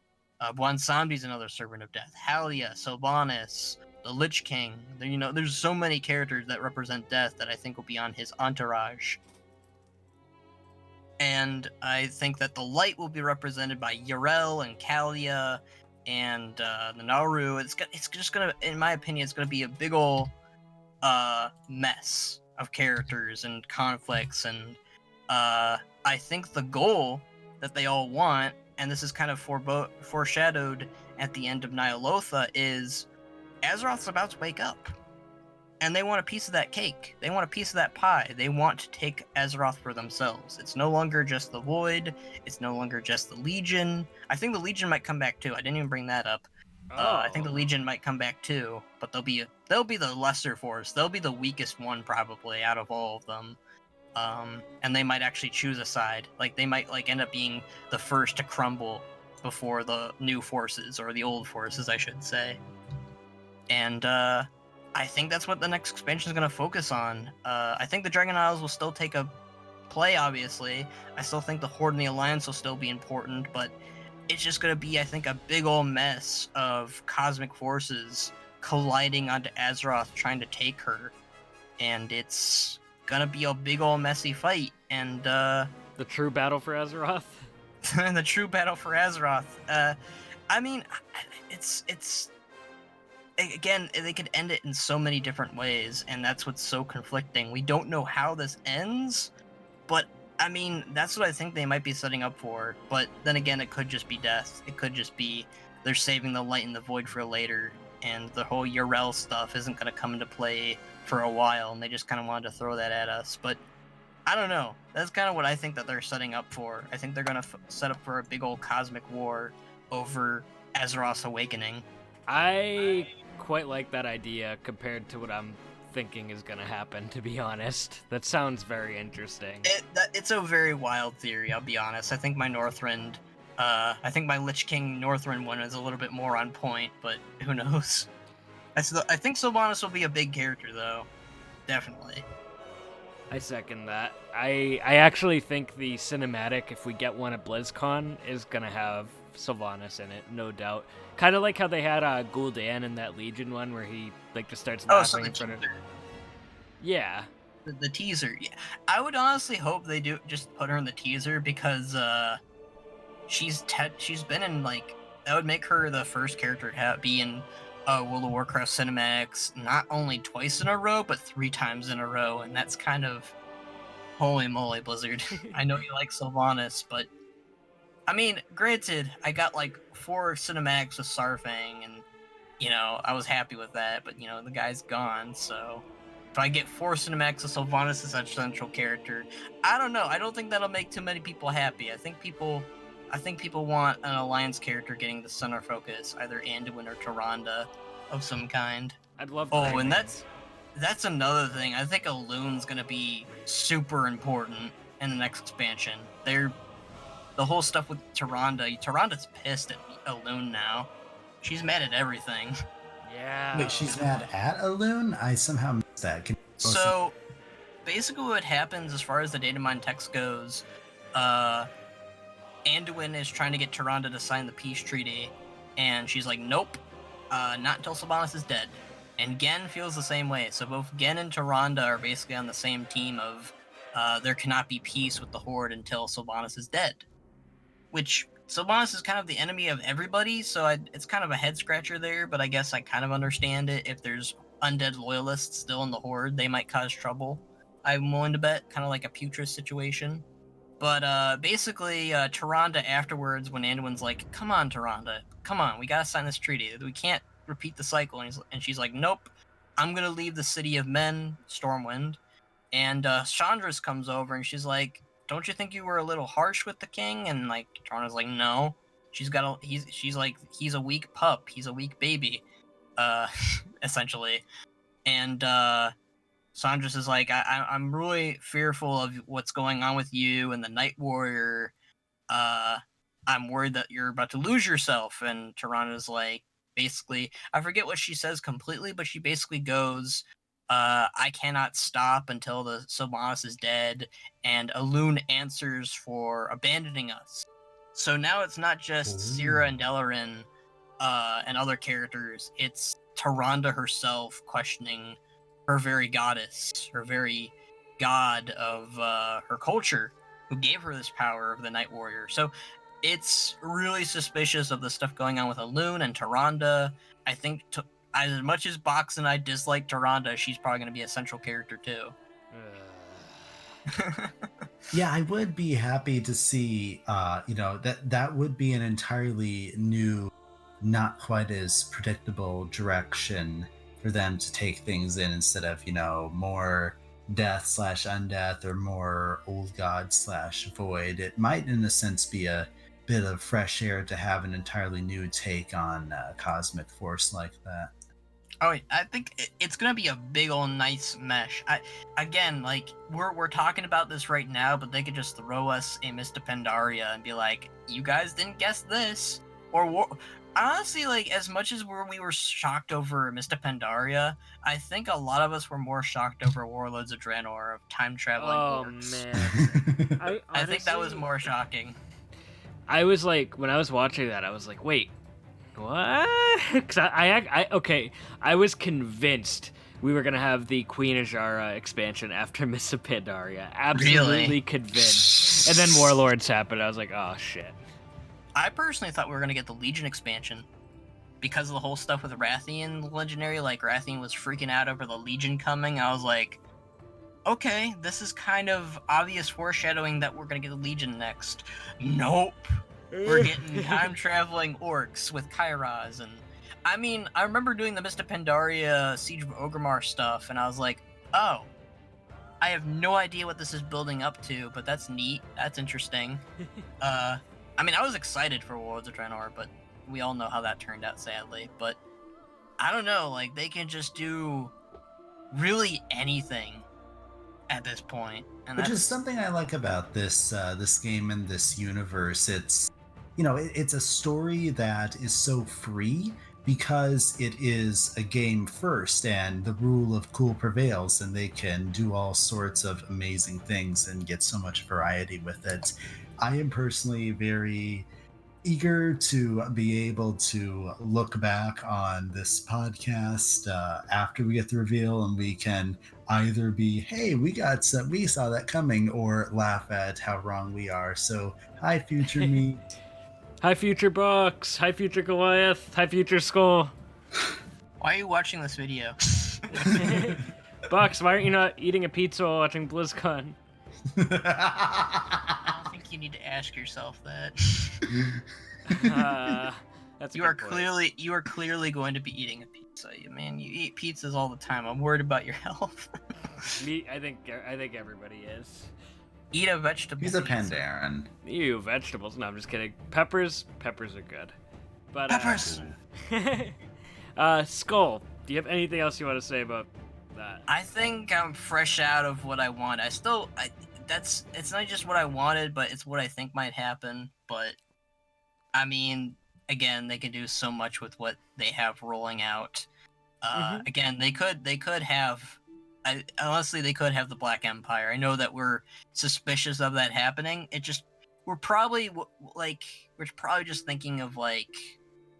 Bwansambi's another servant of death. Halia, Sylvanas, the Lich King. There's so many characters that represent death that I think will be on his entourage. And I think that the light will be represented by Yrel and Kalia and the Naru. It's just gonna, in my opinion, it's gonna be a big ol' mess of characters and conflicts, and I think the goal that they all want, and this is kind of foreshadowed at the end of Nyalotha, is Azeroth's about to wake up. And they want a piece of that cake. They want a piece of that pie. They want to take Azeroth for themselves. It's no longer just the Void. It's no longer just the Legion. I think the Legion might come back too. I didn't even bring that up. I think the Legion might come back too, but they'll be the lesser force. They'll be the weakest one probably out of all of them. And they might actually choose a side. Like they might end up being the first to crumble before the new forces, or the old forces, I should say. And I think that's what the next expansion is going to focus on. I think the Dragon Isles will still take a play, obviously. I still think the Horde and the Alliance will still be important, but it's just going to be, I think, a big old mess of cosmic forces colliding onto Azeroth, trying to take her. And it's going to be a big old messy fight. And the true battle for Azeroth? The true battle for Azeroth. I mean, it's... Again, they could end it in so many different ways, and that's what's so conflicting. We don't know how this ends, but, I mean, that's what I think they might be setting up for. But then again, it could just be death. It could just be they're saving the light and the void for later, and the whole Yrel stuff isn't going to come into play for a while, and they just kind of wanted to throw that at us. But I don't know. That's kind of what I think that they're setting up for. I think they're going to set up for a big old cosmic war over Azeroth's awakening. I quite like that idea compared to what I'm thinking is going to happen, to be honest. That sounds very interesting. It's a very wild theory, I'll be honest. I think my Northrend, I think my Lich King Northrend one is a little bit more on point, but who knows? I think Sylvanas will be a big character, though. Definitely. I second that. I actually think the cinematic, if we get one at BlizzCon, is going to have Sylvanas in it, no doubt. Kind of like how they had Gul'dan in that Legion one, where he just starts laughing in front of... Yeah. The teaser. Yeah. I would honestly hope they do just put her in the teaser, because she's been in, that would make her the first character to be in World of Warcraft cinematics not only twice in a row, but 3 times in a row, and that's kind of... Holy moly, Blizzard. I know you like Sylvanas, but I mean, granted, I got 4 cinematics with Sarfang, and, I was happy with that, but, the guy's gone, so if I get 4 cinematics with Sylvanas as a central character, I don't know. I don't think that'll make too many people happy. I think people want an Alliance character getting the center focus, either Anduin or Tyrande of some kind. I'd love that. Oh, and that's another thing. I think Elun's gonna be super important in the next expansion. The whole stuff with Tyrande's pissed at Elun now. She's mad at everything. Yeah. Wait, she's mad at Elun? I somehow missed that. So, basically what happens as far as the data mine text goes, Anduin is trying to get Tyrande to sign the peace treaty, and she's like, nope, not until Sylvanas is dead. And Gen feels the same way. So both Gen and Tyrande are basically on the same team of there cannot be peace with the Horde until Sylvanas is dead. Which, Sylvanas is kind of the enemy of everybody, so it's kind of a head-scratcher there, but I guess I kind of understand it. If there's undead loyalists still in the Horde, they might cause trouble. I'm willing to bet, kind of like a Putrid situation. But basically, Tyrande afterwards, when Anduin's like, come on, Tyrande, come on, we gotta sign this treaty. We can't repeat the cycle. And she's like, nope, I'm gonna leave the City of Men, Stormwind. And Chandra's comes over, and she's like, don't you think you were a little harsh with the king? And Tyrande's like, no. She's like, he's a weak pup. He's a weak baby, essentially. And Sandra's is like, I'm really fearful of what's going on with you and the Night Warrior. I'm worried that you're about to lose yourself. And Tyrande's like, basically, I forget what she says completely, but she basically goes, I cannot stop until the Sylvanas is dead, and Elun answers for abandoning us. So now it's not just Syrah and Delarin and other characters, it's Tyrande herself questioning her very goddess, her very god of her culture, who gave her this power of the Night Warrior. So it's really suspicious of the stuff going on with Elun and Tyrande. I think as much as Box and I dislike Tyrande, she's probably going to be a central character too. Yeah, I would be happy to see, that would be an entirely new, not quite as predictable direction for them to take things in instead of, more death slash undeath or more old god slash void. It might, in a sense, be a bit of fresh air to have an entirely new take on cosmic force like that. Oh, I think it's gonna be a big old nice mesh. Again, like we're talking about this right now, but they could just throw us a Mr. Pandaria and be like, "You guys didn't guess this," honestly, like as much as we were shocked over Mr. Pandaria, I think a lot of us were more shocked over Warlords of Draenor of time traveling orcs. Man, I think that was more shocking. I was like, when I was watching that, I was like, wait, what? Because I was convinced we were gonna have the Queen Ajara expansion after Miss Pandaria. Absolutely Really? convinced. And then Warlords happened. I was like, oh shit. I personally thought we were gonna get the Legion expansion because of the whole stuff with Rathian Legendary. Like Rathian was freaking out over the Legion coming. I was like, okay, this is kind of obvious foreshadowing that we're gonna get the Legion next. Nope. We're getting time traveling orcs with Kairos, and I mean, I remember doing the Mr. Pandaria Siege of Orgrimmar stuff, and I was like, oh, I have no idea what this is building up to, but that's neat. That's interesting. I mean, I was excited for Worlds of Draenor, but we all know how that turned out, sadly. But I don't know, like they can just do really anything at this point, and which is something I like about this game and this universe. It's it's a story that is so free because it is a game first, and the rule of cool prevails, and they can do all sorts of amazing things and get so much variety with it. I am personally very eager to be able to look back on this podcast after we get the reveal, and we can either be, hey, we saw that coming, or laugh at how wrong we are. So hi future me. Hi future Box, hi future Goliath, hi future Skoll. Why are you watching this video? Box, why aren't you not eating a pizza while watching Blizzcon? I don't think you need to ask yourself that. That's you are clearly going to be eating a pizza. Man, you eat pizzas all the time. I'm worried about your health. I think everybody is. Eat a vegetable. He's a pizza. Pandaren. Ew, vegetables. No, I'm just kidding. Peppers are good. But Peppers. Skoll, do you have anything else you want to say about that? I think I'm fresh out of what I want. It's not just what I wanted, but it's what I think might happen. But I mean, again, they can do so much with what they have rolling out. Again, they could have. Honestly, they could have the Black Empire. I know that we're suspicious of that happening. We're probably just thinking of like,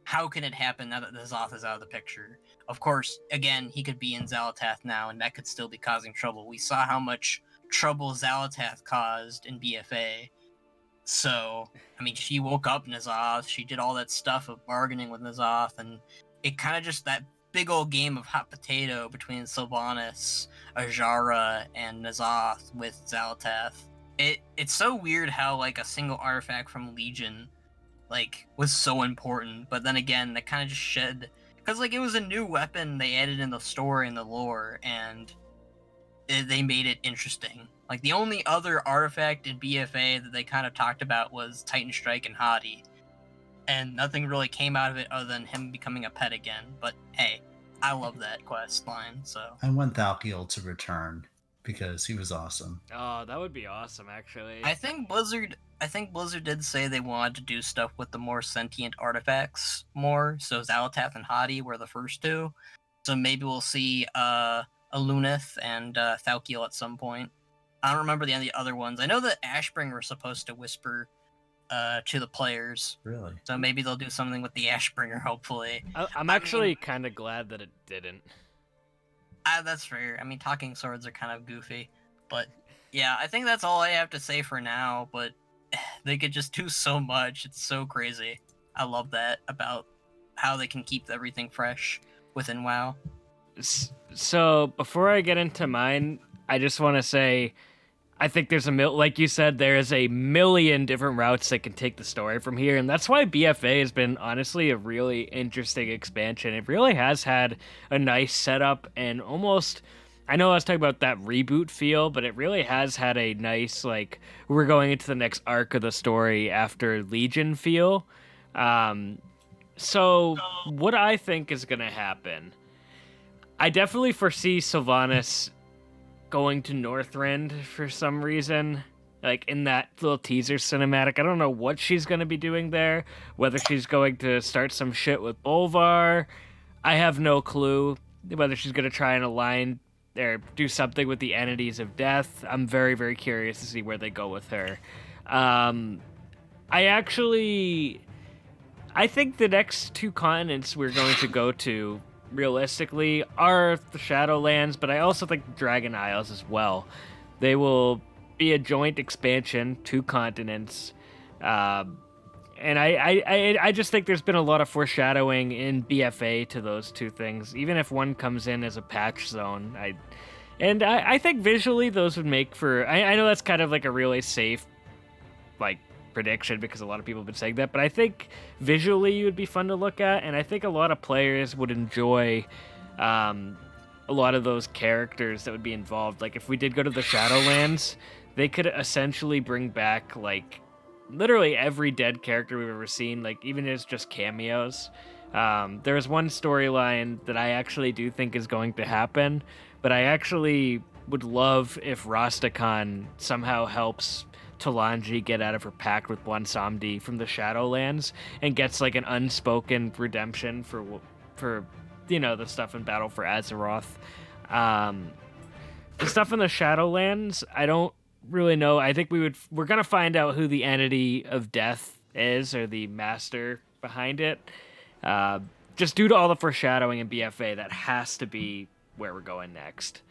how can it happen now that the Zoth is out of the picture? Of course, again, he could be in Xalatath now, and that could still be causing trouble. We saw how much trouble Xalatath caused in BFA. So, I mean, she woke up N'Zoth, she did all that stuff of bargaining with N'Zoth, and it kind of just that big old game of hot potato between Sylvanas, Ajara, and N'Zoth with Xalatath. It's so weird how like a single artifact from Legion like was so important, but then again that kind of just shed, because like it was a new weapon they added in the story and the lore, and they made it interesting. Like the only other artifact in BFA that they kind of talked about was Titan Strike and Hadi, and nothing really came out of it other than him becoming a pet again. But hey, I love that quest line. So I want Thalkiel to return because he was awesome. Oh, that would be awesome, actually. I think Blizzard did say they wanted to do stuff with the more sentient artifacts more. So Xalatath and Hadi were the first two. So maybe we'll see Alunith and Thalkiel at some point. I don't remember the other ones. I know that Ashbringer was supposed to whisper to the players. Really? So maybe they'll do something with the Ashbringer, hopefully. I'm actually kind of glad that it didn't. That's fair. I mean, talking swords are kind of goofy. But yeah, I think that's all I have to say for now. But they could just do so much. It's so crazy. I love that about how they can keep everything fresh within WoW. So before I get into mine, I just want to say I think there's like you said, there is a million different routes that can take the story from here, and that's why BFA has been honestly a really interesting expansion. It really has had a nice setup and almost, I know I was talking about that reboot feel, but it really has had a nice, like, we're going into the next arc of the story after Legion feel. So what I think is going to happen, I definitely foresee Sylvanas going to Northrend for some reason, like in that little teaser cinematic. I don't know what she's going to be doing there, whether she's going to start some shit with Bolvar. I have no clue whether she's going to try and align or do something with the entities of death. I'm very, very curious to see where they go with her. I think the next two continents we're going to go to realistically are the Shadowlands, but I also think the Dragon Isles as well. They will be a joint expansion, 2 continents, and I just think there's been a lot of foreshadowing in BFA to those 2 things, even if one comes in as a patch zone. I think visually those would make for, I know that's kind of like a really safe like prediction because a lot of people have been saying that, but I think visually it would be fun to look at, and I think a lot of players would enjoy a lot of those characters that would be involved. Like if we did go to the Shadowlands, they could essentially bring back like literally every dead character we've ever seen, like even as just cameos. There's one storyline that I actually do think is going to happen, but I actually would love if Rastakhan somehow helps Talanji get out of her pact with Bwansamdi from the Shadowlands and gets like an unspoken redemption for the stuff in Battle for Azeroth. The stuff in the Shadowlands, I don't really know. I think we're gonna find out who the entity of death is, or the master behind it. Just due to all the foreshadowing in BFA, that has to be where we're going next.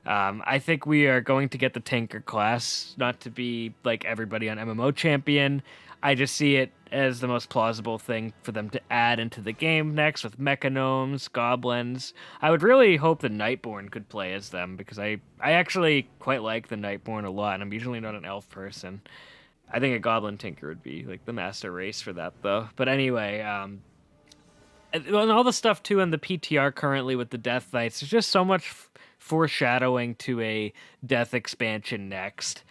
I think we are going to get the Tinker class, not to be like everybody on MMO Champion. I just see it as the most plausible thing for them to add into the game next with Mechanomes, Goblins. I would really hope the Nightborn could play as them, because I actually quite like the Nightborn a lot, and I'm usually not an elf person. I think a Goblin Tinker would be like the master race for that, though. But anyway, and all the stuff too in the PTR currently with the Death Knights, there's just so much foreshadowing to a Death expansion next.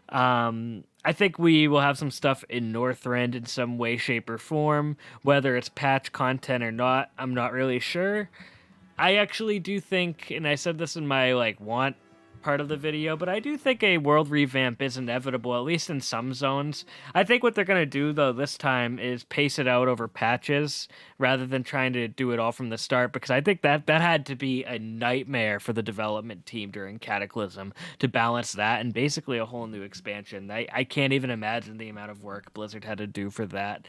I think we will have some stuff in Northrend in some way, shape, or form. Whether it's patch content or not, I'm not really sure. I actually do think, and I said this in my want part of the video, but I do think a world revamp is inevitable, at least in some zones. I think what they're going to do, though, this time is pace it out over patches rather than trying to do it all from the start, because I think that had to be a nightmare for the development team during Cataclysm to balance that and basically a whole new expansion. I can't even imagine the amount of work Blizzard had to do for that.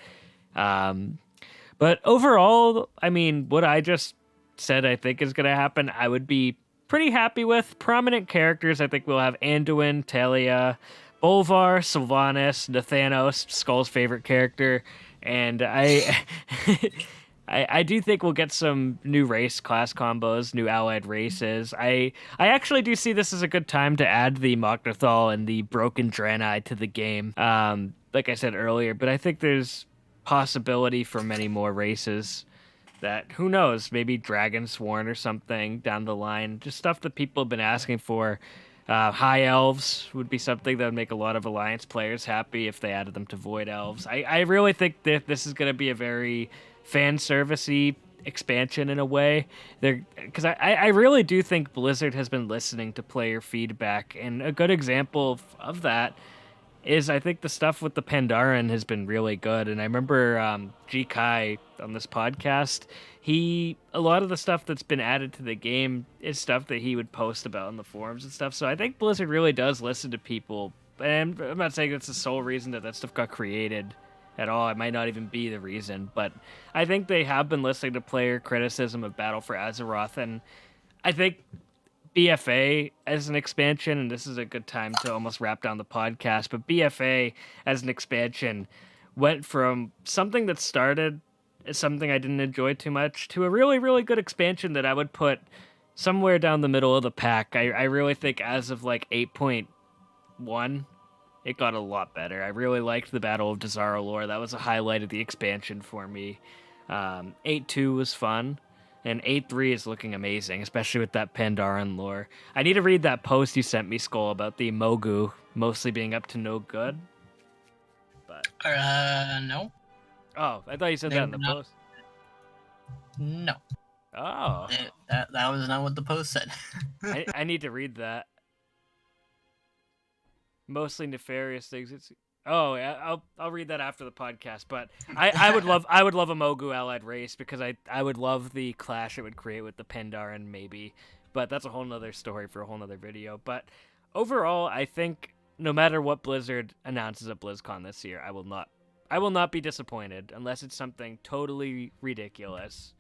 But overall, I mean, what I just said I think is going to happen, I would be pretty happy with. Prominent characters, I think we'll have Anduin, Talia, Bolvar, Sylvanas, Nathanos, Skull's favorite character, and I do think we'll get some new race class combos, new allied races. I actually do see this as a good time to add the Mok'Nathal and the Broken Draenei to the game, like I said earlier, but I think there's possibility for many more races that, who knows, maybe Dragonsworn or something down the line. Just stuff that people have been asking for. High Elves would be something that would make a lot of Alliance players happy if they added them to Void Elves. I really think that this is going to be a very fan servicey expansion in a way. Because I really do think Blizzard has been listening to player feedback, and a good example of that is I think the stuff with the Pandaren has been really good. And I remember Jikai on this podcast, a lot of the stuff that's been added to the game is stuff that he would post about on the forums and stuff. So I think Blizzard really does listen to people. And I'm not saying that's the sole reason that stuff got created at all. It might not even be the reason. But I think they have been listening to player criticism of Battle for Azeroth. And I think BFA as an expansion, and this is a good time to almost wrap down the podcast, but BFA as an expansion went from something that started as something I didn't enjoy too much to a really, really good expansion that I would put somewhere down the middle of the pack. I really think as of 8.2 1, it got a lot better. I really liked the Battle of Dazara lore. That was a highlight of the expansion for me. 8.2 was fun, and 8.3 is looking amazing, especially with that Pandaren lore. I need to read that post you sent me, Skoll, about the Mogu mostly being up to no good. But No. oh, I thought you said They that in were the not- post. No. Oh, That was not what the post said. I need to read that. Mostly nefarious things. I'll read that after the podcast. But I would love a Mogu allied race because I would love the clash it would create with the Pandaren maybe. But that's a whole nother story for a whole nother video. But overall, I think no matter what Blizzard announces at BlizzCon this year, I will not be disappointed unless it's something totally ridiculous.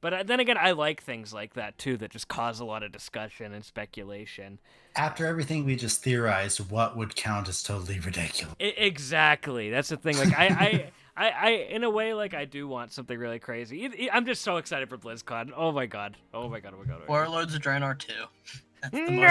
But then again, I like things like that too that just cause a lot of discussion and speculation. After everything we just theorized, what would count as totally ridiculous? Exactly. That's the thing. Like I in a way, like I do want something really crazy. I'm just so excited for BlizzCon. Oh my god. Oh my god. Oh my god. Warlords of Draenor 2. That's the most ridiculous.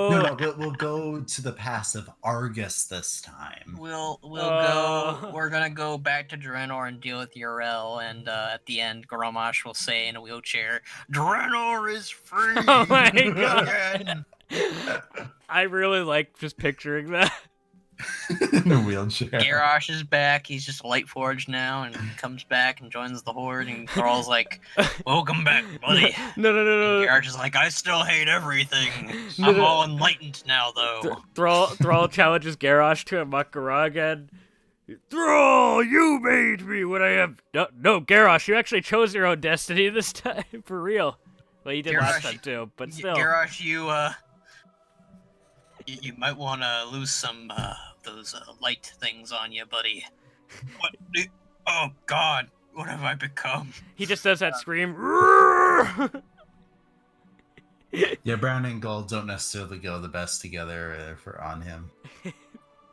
No, we'll go to the passive Argus this time. We'll go. We're gonna go back to Draenor and deal with Yrel, and at the end, Goromash will say in a wheelchair, "Draenor is free." Oh my god. again." I really like just picturing that. In a wheelchair. Garrosh is back. He's just Lightforged now, and he comes back and joins the Horde. And Thrall's like, "Welcome back, buddy." No. And Garrosh is like, "I still hate everything. I'm all enlightened now, though." Thrall challenges Garrosh to a Makara again. Thrall, you made me what I am. No, Garrosh, you actually chose your own destiny this time, for real. Well, you did last time too, but still. Garrosh, you might want to lose some those light things on you, buddy. Oh God, what have I become? He just does that scream. Yeah, brown and gold don't necessarily go the best together on him.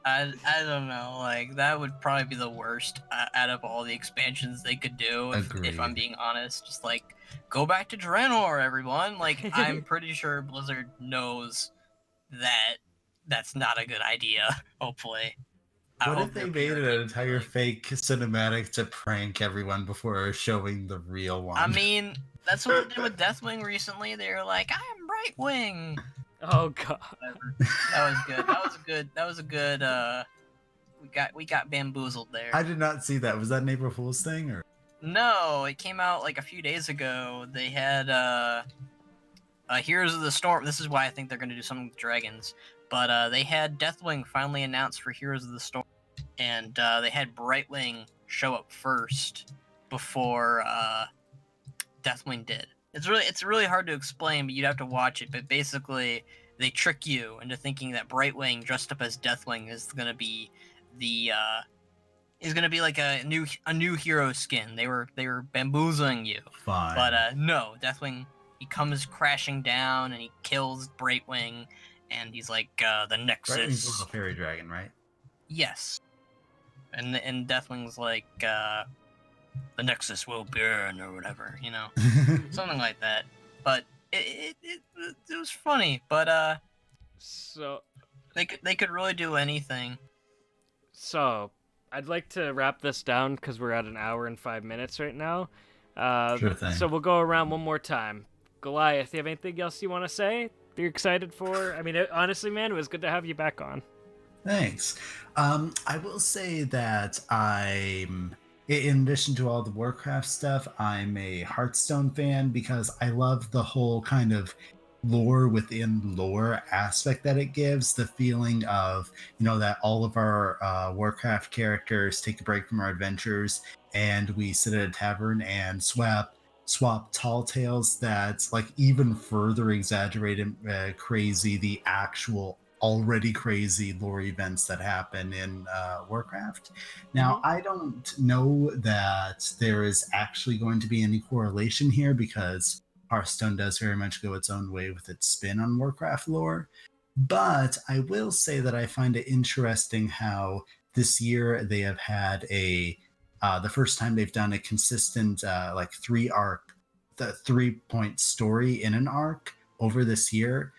I don't know. Like that would probably be the worst out of all the expansions they could do. If I'm being honest, just like go back to Draenor, everyone. Like I'm pretty sure Blizzard knows that that's not a good idea. Hopefully. What if they made an entire fake cinematic to prank everyone before showing the real one? I mean, that's what they did with Deathwing recently. They were like, "I am Brightwing." Oh god. That was good. That was a good. We got bamboozled there. I did not see that. Was that an April Fool's thing or? No, it came out like a few days ago. They had Heroes of the Storm. This is why I think they're gonna do something with dragons. But they had Deathwing finally announced for Heroes of the Storm, and they had Brightwing show up first before Deathwing did. It's really hard to explain, but you'd have to watch it. But basically, they trick you into thinking that Brightwing dressed up as Deathwing is gonna be like a new hero skin. They were bamboozling you. Fine. But no, Deathwing, he comes crashing down and he kills Brightwing, and he's like the Nexus. Brightwing's a little fairy dragon, right? Yes. And Deathwing's like the Nexus will burn or whatever, you know, something like that. But it was funny. But So they could really do anything. So I'd like to wrap this down because we're at an hour and 5 minutes right now. Sure thing. So we'll go around one more time. Goliath, you have anything else you want to say? You're excited for? I mean, honestly, man, it was good to have you back on. Thanks. I will say that in addition to all the Warcraft stuff, I'm a Hearthstone fan because I love the whole kind of lore within lore aspect that it gives. The feeling of, that all of our Warcraft characters take a break from our adventures and we sit at a tavern and swap tall tales that's like even further exaggerated crazy the actual already crazy lore events that happen in Warcraft. Now, I don't know that there is actually going to be any correlation here because Hearthstone does very much go its own way with its spin on Warcraft lore. But I will say that I find it interesting how this year they have had the first time they've done a consistent like 3-point story in an arc over this year.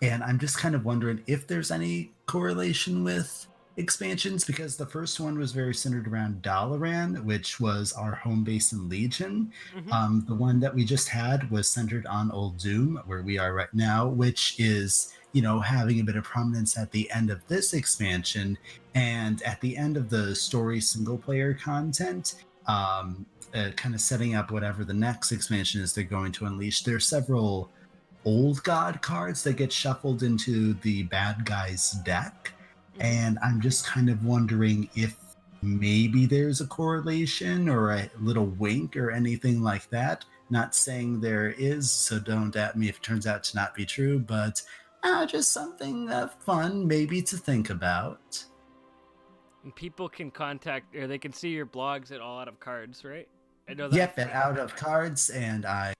And I'm just kind of wondering if there's any correlation with expansions, because the first one was very centered around Dalaran, which was our home base in Legion. The one that we just had was centered on Old Doom, where we are right now, which is, having a bit of prominence at the end of this expansion and at the end of the story single player content. Kind of setting up whatever the next expansion is they're going to unleash. There are several old god cards that get shuffled into the bad guy's deck. And I'm just kind of wondering if maybe there's a correlation or a little wink or anything like that. Not saying there is, so don't at me if it turns out to not be true, but just something fun maybe to think about. And people can contact, or they can see your blogs at All Out of Cards, right? I know that. Yep, at Out of Cards, and I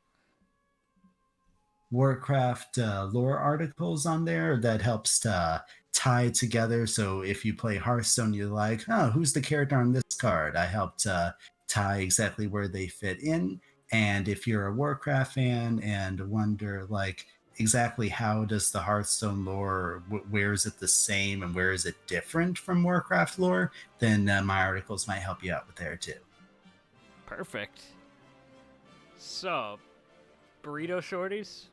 Warcraft lore articles on there that helps to tie together. So if you play Hearthstone, you're like, oh, who's the character on this card? I help to tie exactly where they fit in. And if you're a Warcraft fan and wonder, like, exactly how does the Hearthstone lore, where is it the same and where is it different from Warcraft lore, then my articles might help you out with there too. Perfect. So, Burrito Shorties?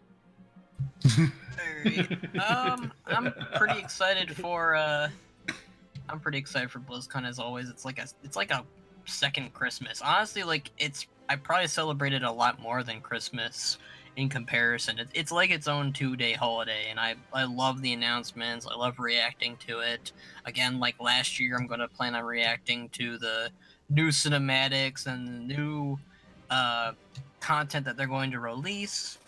I'm pretty excited for BlizzCon as always. It's like a second Christmas. Honestly, I probably celebrated a lot more than Christmas in comparison. It's like its own 2-day holiday, and I love the announcements. I love reacting to it. Again, like last year, I'm going to plan on reacting to the new cinematics and the new content that they're going to release.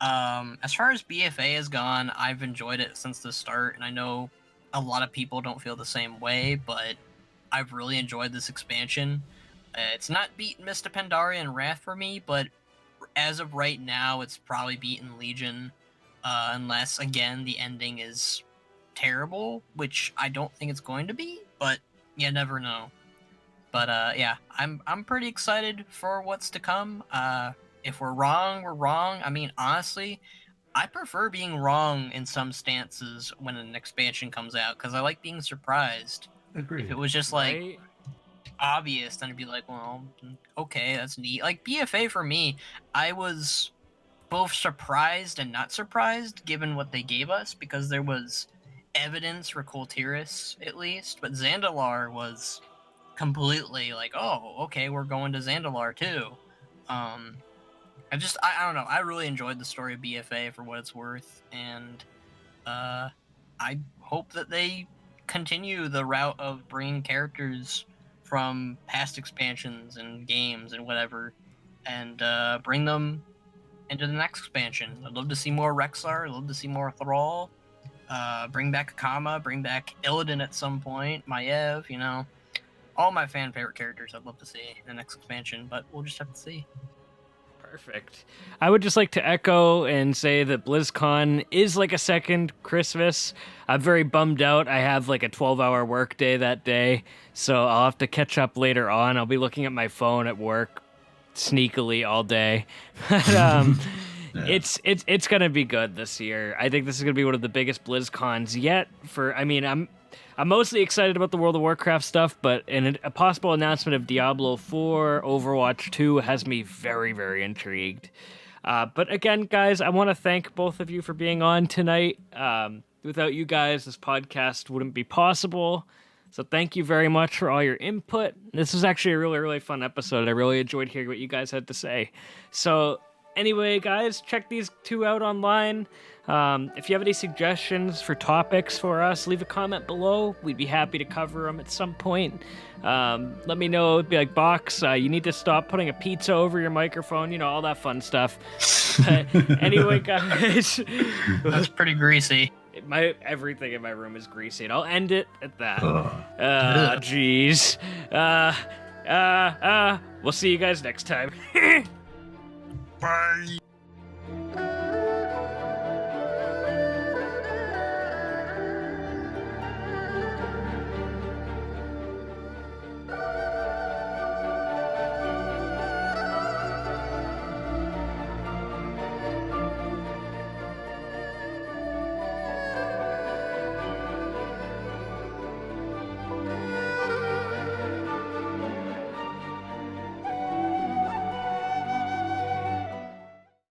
As far as BFA has gone, I've enjoyed it since the start, and I know a lot of people don't feel the same way, but I've really enjoyed this expansion. It's not beaten Mista Pandaria and Wrath for me, but as of right now, it's probably beaten Legion, unless, again, the ending is terrible, which I don't think it's going to be, but you never know. But yeah, I'm pretty excited for what's to come. If we're wrong, we're wrong. I mean, honestly, I prefer being wrong in some stances when an expansion comes out, because I like being surprised. Agreed. If it was just like obvious, then it'd be like, well, okay, that's neat. Like BFA for me, I was both surprised and not surprised given what they gave us, because there was evidence for Kultiris at least, but Zandalar was completely like, oh, okay, we're going to Zandalar too. I don't know. I really enjoyed the story of BFA for what it's worth, and I hope that they continue the route of bringing characters from past expansions and games and whatever, and bring them into the next expansion. I'd love to see more Rexar. I'd love to see more Thrall. Bring back Akama. Bring back Illidan at some point. Maiev, all my fan favorite characters I'd love to see in the next expansion, but we'll just have to see. Perfect. I would just like to echo and say that BlizzCon is like a second Christmas. I'm very bummed out. I have like a 12-hour work day that day, so I'll have to catch up later on. I'll be looking at my phone at work sneakily all day. But it's gonna be good this year. I think this is gonna be one of the biggest BlizzCons yet. I'm mostly excited about the World of Warcraft stuff, but a possible announcement of Diablo 4, Overwatch 2 has me very, very intrigued. But again, guys, I want to thank both of you for being on tonight. Without you guys, this podcast wouldn't be possible. So thank you very much for all your input. This was actually a really, really fun episode. I really enjoyed hearing what you guys had to say. So anyway, guys, check these two out online. If you have any suggestions for topics for us, leave a comment below. We'd be happy to cover them at some point. Let me know. It'd be like, Box, you need to stop putting a pizza over your microphone, all that fun stuff. Anyway, guys. That's pretty greasy. Everything in my room is greasy, and I'll end it at that. Jeez. We'll see you guys next time. Bye.